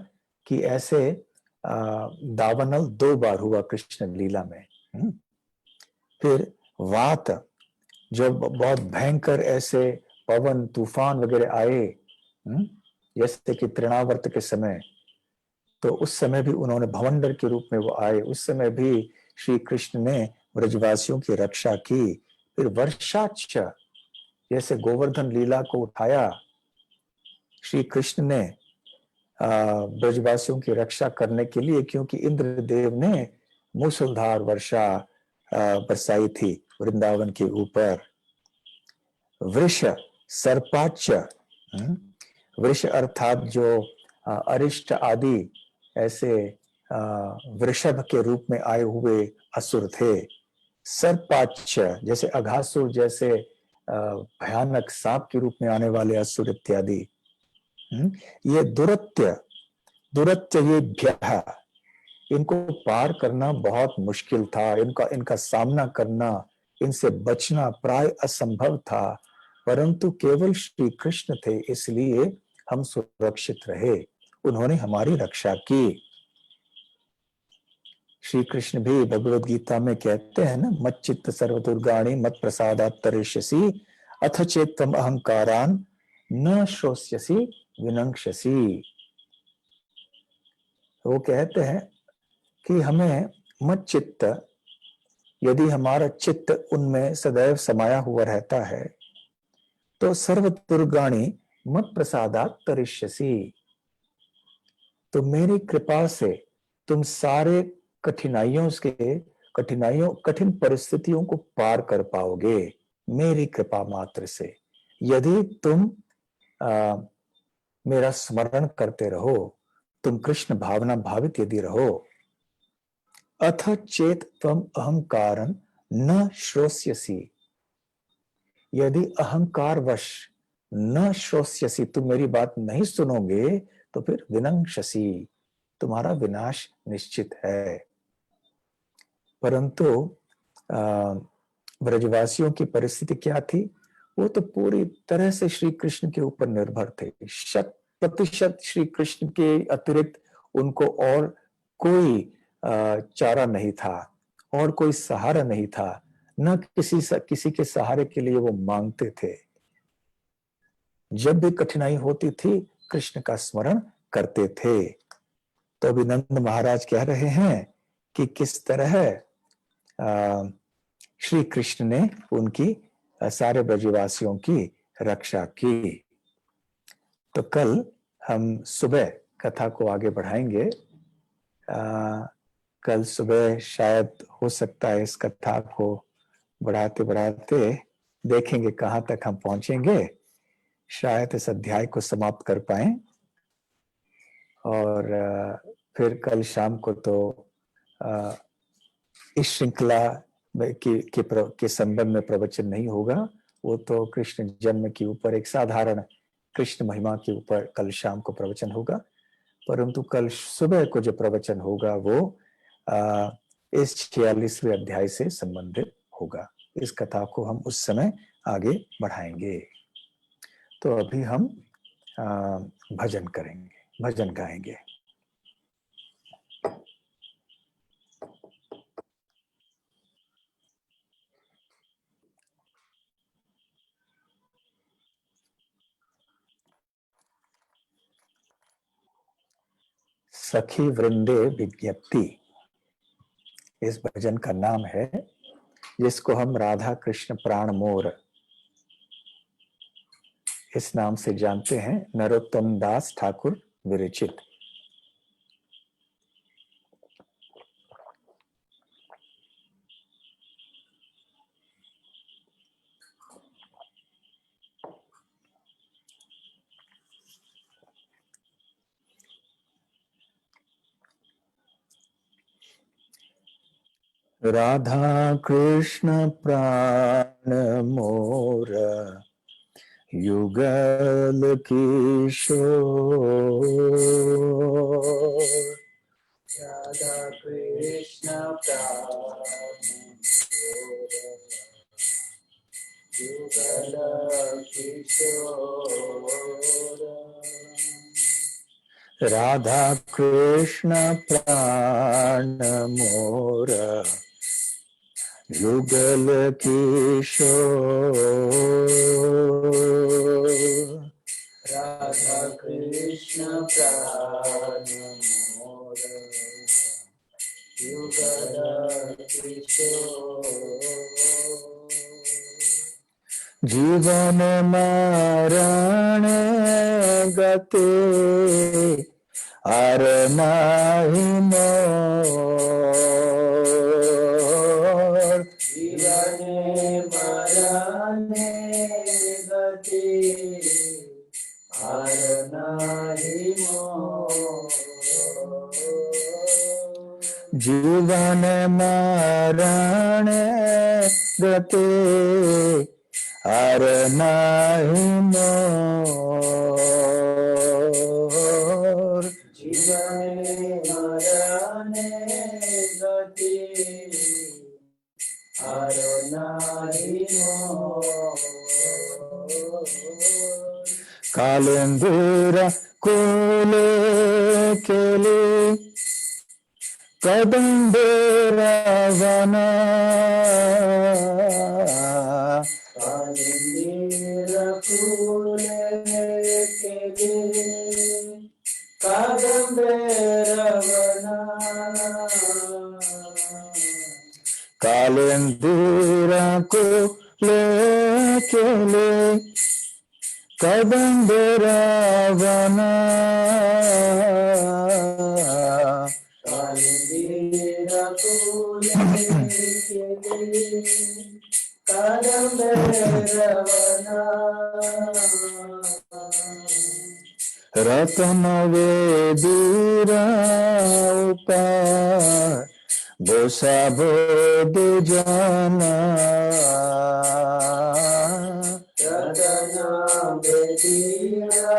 कि ऐसे दावानल 2 बार हुआ कृष्ण लीला में। फिर वात, जब बहुत भयंकर ऐसे पवन तूफान वगैरह आए, जैसे कि तृणावर्त के समय, तो उस समय भी उन्होंने भवंडर के रूप में वो आए, उस समय भी श्री कृष्ण ने ब्रजवासियों की रक्षा की। फिर वर्षाच्च, जैसे गोवर्धन लीला को उठाया श्री कृष्ण ने ब्रजवासियों की रक्षा करने के लिए, क्योंकि इंद्रदेव ने मूसलधार वर्षा बरसाई थी वृंदावन के ऊपर। वृष सर्पाच्च, वृष अर्थात जो अरिष्ट आदि ऐसे वृषभ के रूप में आए हुए असुर थे। सर्पाच्च, जैसे अघासुर जैसे भयानक सांप के रूप में आने वाले असुर इत्यादि। ये दुरत्य ये भ्यः, इनको पार करना बहुत मुश्किल था, इनका सामना करना, इनसे बचना प्राय असंभव था, परंतु केवल श्री कृष्ण थे, इसलिए हम सुरक्षित रहे, उन्होंने हमारी रक्षा की। श्री कृष्ण भी भगवद गीता में कहते हैं ना, मच्चित्त सर्वदुर्गाणि मत प्रसादात् तरिष्यसि अथ चेत्तम अहंकारान न श्रोष्यसि विनंक्ष्यसि। वो कहते हैं कि हमें मच्चित्त, यदि हमारा चित्त उनमें सदैव समाया हुआ रहता है तो सर्व दुर्गाणी मत प्रसादात तरिष्यसि, तो मेरी कृपा से तुम सारे कठिन परिस्थितियों को पार कर पाओगे मेरी कृपा मात्र से। यदि तुम मेरा स्मरण करते रहो, तुम कृष्ण भावना भावित यदि रहो। अथ चेत त्वम अहंकारं न श्रोष्यसि, यदि अहंकार वश न श्रोष्यसि, तुम मेरी बात नहीं सुनोगे तो फिर विनंक्षसि, तुम्हारा विनाश निश्चित है। परंतु ब्रजवासियों की परिस्थिति क्या थी? वो तो पूरी तरह से श्री कृष्ण के ऊपर निर्भर थे। 100% श्री कृष्ण के अतिरिक्त उनको और कोई चारा नहीं था और कोई सहारा नहीं था, न किसी के सहारे के लिए वो मांगते थे। जब भी कठिनाई होती थी कृष्ण का स्मरण करते थे। तो अभी नंद महाराज कह रहे हैं कि किस तरह श्री कृष्ण ने उनकी सारे ब्रजवासियों की रक्षा की। तो कल हम सुबह कथा को आगे बढ़ाएंगे। कल सुबह शायद हो सकता है इस कथा को बढ़ाते बढ़ाते देखेंगे कहाँ तक हम पहुंचेंगे, शायद इस अध्याय को समाप्त कर पाए। और फिर कल शाम को तो इस श्रृंखला के संबंध में प्रवचन नहीं होगा, वो तो कृष्ण जन्म के ऊपर एक साधारण कृष्ण महिमा के ऊपर कल शाम को प्रवचन होगा। परंतु कल सुबह को जो प्रवचन होगा वो इस 46वें अध्याय से संबंधित होगा। इस कथा को हम उस समय आगे बढ़ाएंगे। तो अभी हम भजन करेंगे, भजन गाएंगे। सखी वृंदे विज्ञप्ति इस भजन का नाम है, जिसको हम राधा कृष्ण प्राण मोर इस नाम से जानते हैं। नरोत्तम दास ठाकुर विरचित। राधा कृष्ण प्राण मोर युगल किशोर, राधा कृष्ण प्राण मोर युगल किशोर। राधा कृष्ण प्राण मोर युगल किशोर। राधा कृष्ण प्राण मोर युगल किशोर। जीवन मरण गते अर नाही मोर, जीवन मरण गते अर नाही मोर। जीवन मरण गते अर नाही मोर। जीवन मरण गते अर नाही मोर। कालेंदुर कोले केले कदंबेर वना, कालिंदीर फूले केले कादंबेर वना। कालेंदुरा को लेके ले कदम रावना कालिंदीरा को लेके कदम रावना रतन वेदीरा ऊपर बोसा बोध जाना रतना बेदिया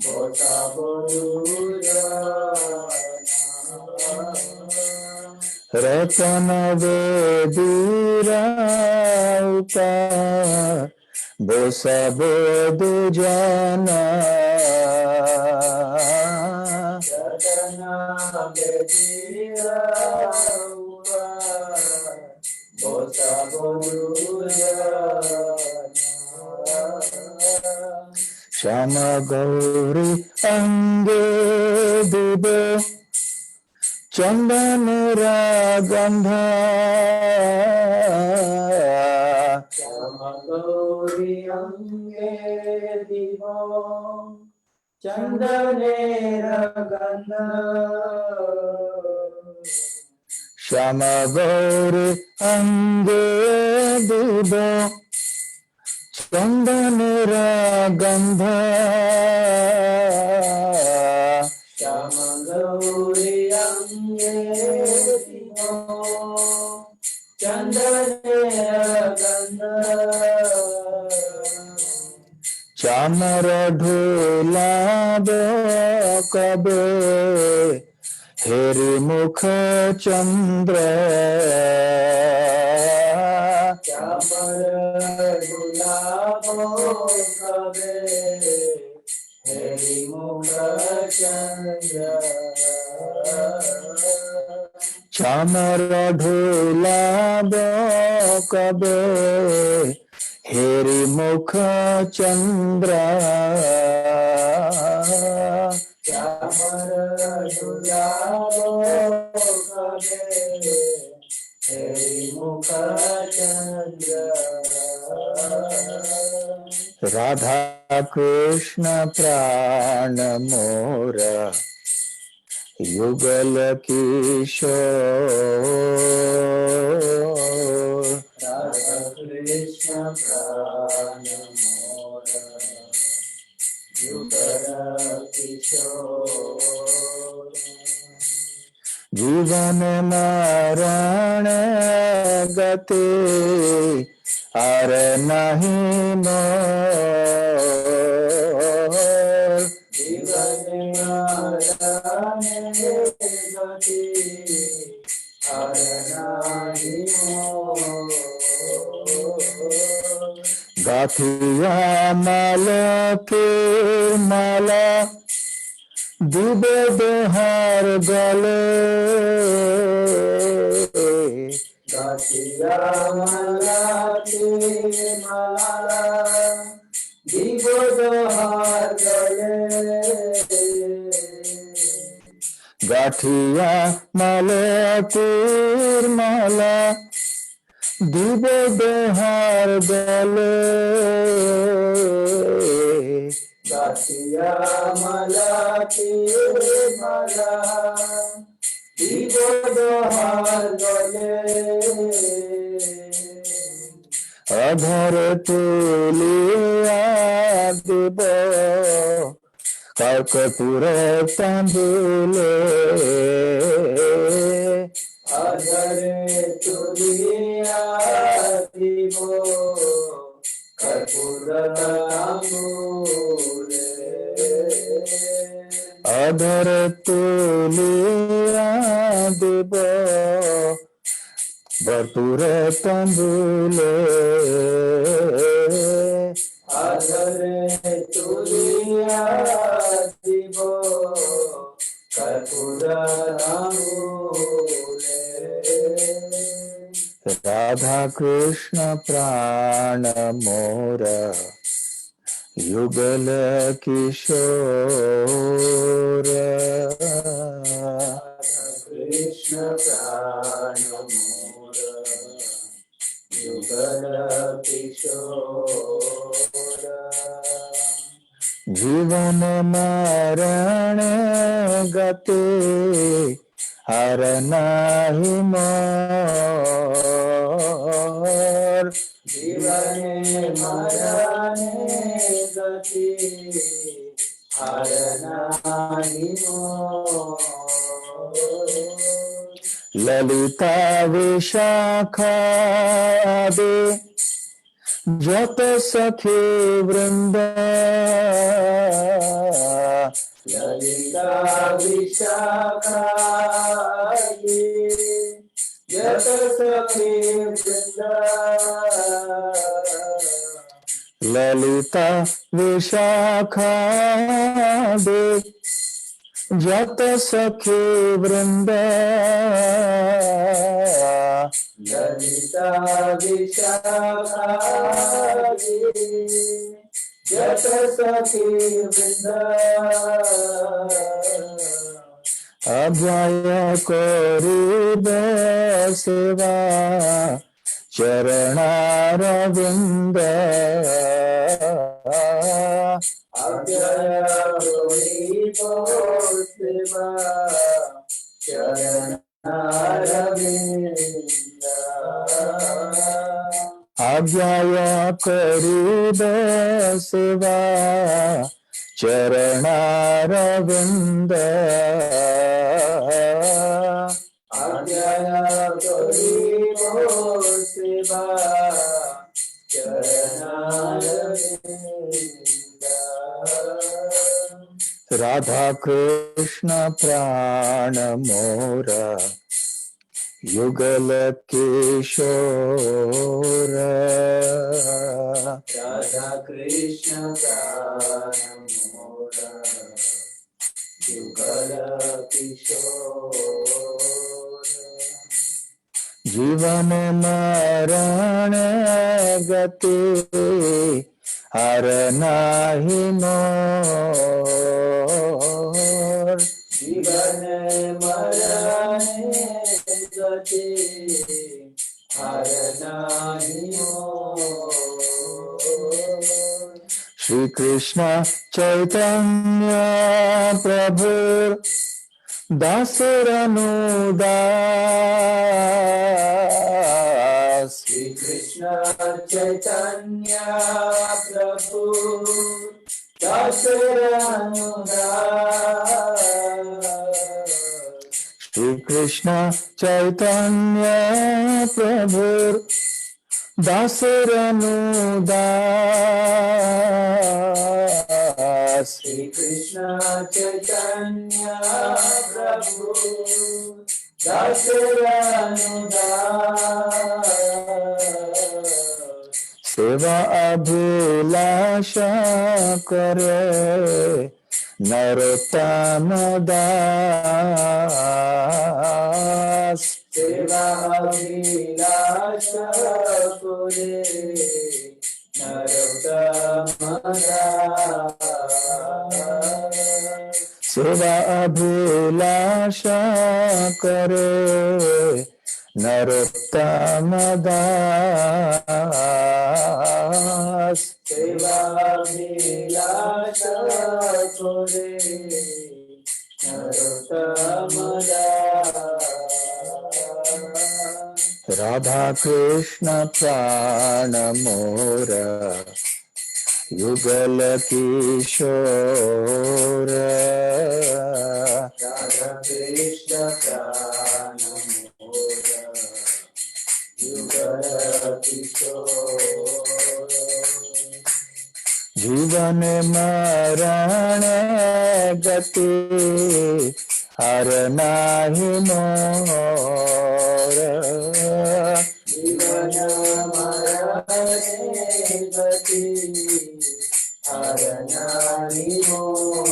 बोता बोलूया रतन वेदीरा ऊपर बोसा बोध जाना रतना बेदिया बोता बोलूया श्याम गौरी अंगे दिबो चंदन रागंधा श्याम गौरी अंगे दिवो चंदनेर गंध श्याम गौरी अंगे दिबो चंदन रागंध श्याम गौरी अंगे दिवो चंदनेर गंध चामर ढोला कबे हेरि मुख चंद्र चामर गुलाबो कबे हेरि मुख चंद्र चामर ढोला कबे हेरि मुख चंद्र चामर गुलाबो कबे हेरि मुख चंद्र राधा कृष्ण प्राण मोर युगल किशोर राधा कृष्ण प्राण मोर युगल किशोर जीवन मरण गते आर नहीं मोर जीवन मरण गति हर नाही मोर गाथिया माल के माला दिबे दोहार गले गाथिया माला के माला दिबो दोहार गले गाठिया माले तीर माला दिबे दोहार गले गाथिया माला के माला दिबो दोहार गले अधर तुलिया दिब कर्कपुर तंबुले अधर तुलिया दिबो कर्पूर तांबूले अधर तुलिया दिब भरपूर तंबुले अधर तुलिया दिबो कर्पूर तांबूले राधा कृष्ण प्राण मोर युगल किशोर कृष्ण कृष्ण प्राण मोर युगल किशोर जीवन मरण गति हर नाही मोर जीवन मरण गति हर नाही मोर ललिता विशाखा दे जप सखी वृंद ललिता विशाखा जत सखी वृंद ललिता विशाखा दे जप सखी वृंद ललिता विशाखा जत सखी वृंद अभय कोरिब सेवा चरणारविंद अव्यय कोई सेवा चरणारविंद अव्यय कोरिब सेवा चरणारविंद अव्यय कोई सेवा चरणारविंद राधा कृष्ण प्राण मोर युगल किशोर राधा कृष्ण प्राण मोर युगल किशोर जीवन मरण गति हर नाही मोर जीवन मरण गति हर नाही मोर श्री कृष्ण चैतन्य प्रभु दासरनुदास श्री कृष्ण चैतन्य प्रभु दासरनुदास श्री कृष्ण चैतन्य प्रभु दासरनुदास श्री कृष्ण चैतन्य प्रभु दासरनुदास सेवा अभिलाषा करे नरोत्तम दास सेवा अभिलाष करे नरोत्तम दास सेवा अभिलाषा करे नरोत्तम दास सेवा अभिलाष करे नरोत्तम दास राधा कृष्ण प्राण मोर युगल किशोर राधा कृष्ण प्राण मोर युगल किशोर जीवन मरण गति हर नाही मोर जीवन मरण गति हर नाही मोर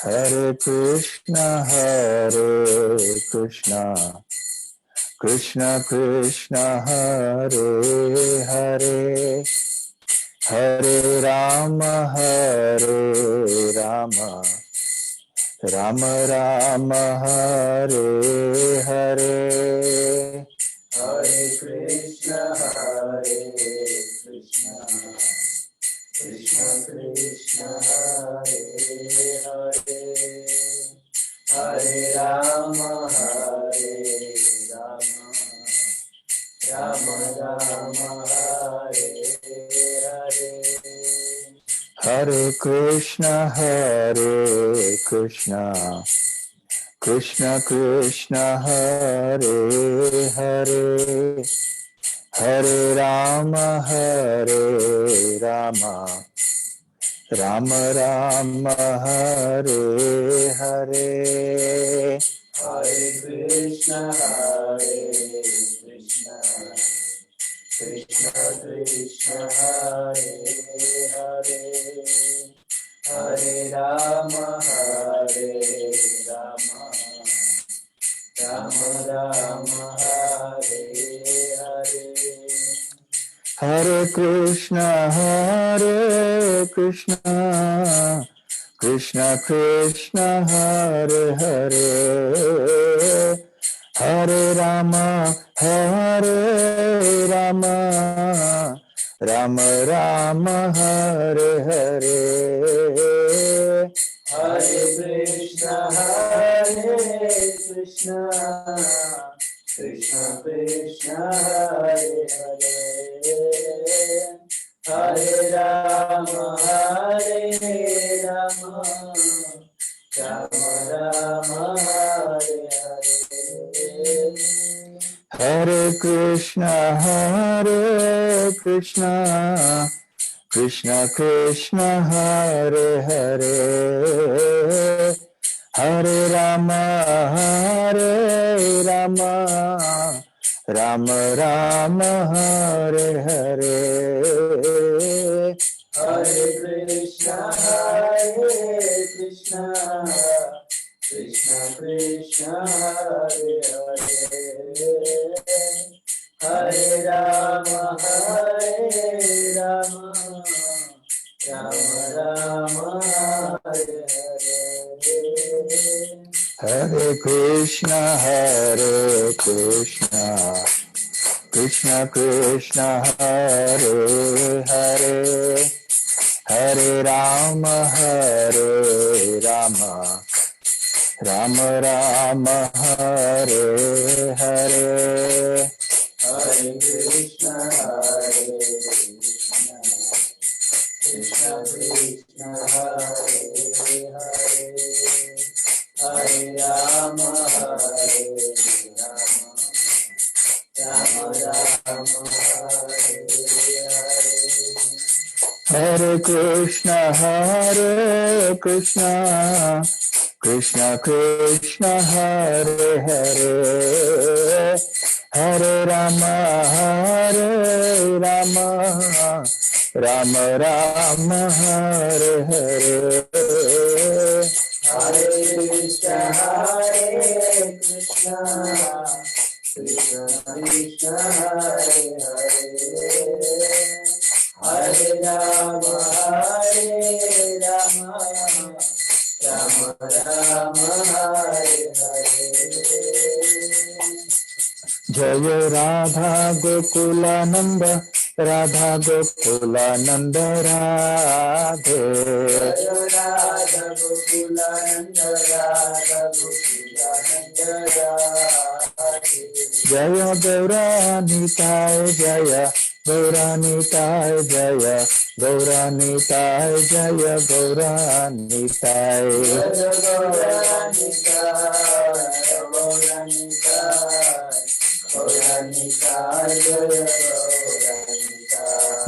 हरे Krishna Krishna Krishna Hare Hare Hare Ram Ram Ram Hare Hare Hare Krishna Krishna Krishna Hare Hare Hare Rama Rama Rama Hare Hare Hare Krishna Krishna Krishna Hare Hare Hare Rama Rama Rama Hare Hare Hare Krishna Krishna Krishna Hare Hare Hare Rama Rama Rama Hare Hare Hare Krishna Krishna Krishna Hare Hare Hare Rama Rama Rama Hare Hare Hare Krishna Krishna Krishna Hare Hare Hare Rama Rama Rama Hare Hare Hare Krishna Krishna Krishna Hare Hare Hare Rama Rama Rama Hare Hare Hare Krishna Krishna Krishna Hare Hare Hare Rama Rama Rama Hare Hare Hare Krishna Krishna Krishna Hare Hare Hare Rama Rama Rama Hare Hare Hare Krishna Krishna Krishna Hare Hare Hare Rama Rama Rama Hare Hare Hare Krishna Krishna Krishna Hare Hare Hare Rama Rama Rama Hare Hare Hare Krishna Krishna Krishna Hare Hare Hare Rama Rama Rama Hare Hare Jaya Radha Gokulananda Radhe Jaya Radha Gokulananda Radhe Jaya Gauranitai Jaya Gauranitai Jaya Gauranitai Jaya Gauranitai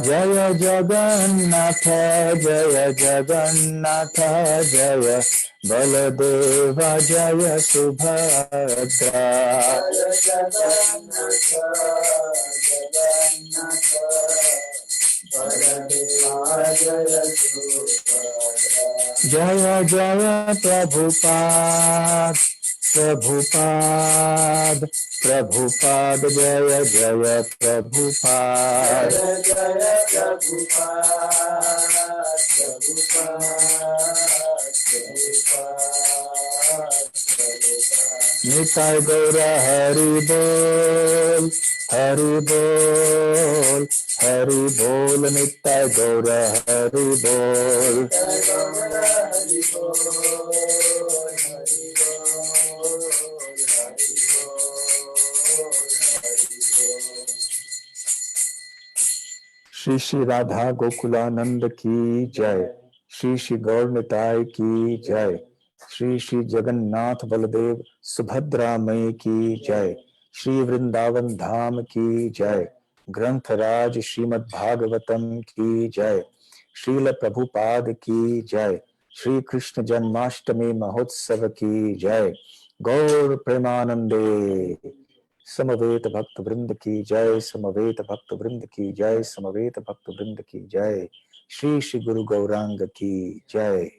Jaya Jagannath Jaya Jagannath Jaya Baladeva Jaya Subhadra Jaya Jaya Prabhupada Prabhupada Prabhupada Jaya Jaya Prabhupada Nitai Gaura Hari बोल, हरि बोल, हरि बोल, निताय गौरा हरि बोल। श्री श्री राधा गोकुलानंद की जय, श्री श्री गौर निताय की जय, श्री श्री जगन्नाथ बलदेव सुभद्रा मई की जय, श्री वृंदावन धाम की जय, ग्रंथराज श्रीमद् भागवतम की जय, श्रील प्रभुपाद की जय, श्री कृष्ण जन्माष्टमी महोत्सव की जय, गौर प्रेमानंदे। समवेत भक्त वृंद की जय, समवेत भक्त वृंद की जय, समवेत भक्त वृंद की जय, श्री श्री गुरु गौरांग की जय।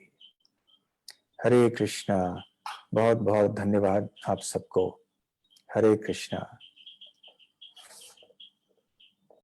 हरे कृष्णा। बहुत बहुत धन्यवाद आप सबको। हरे कृष्णा।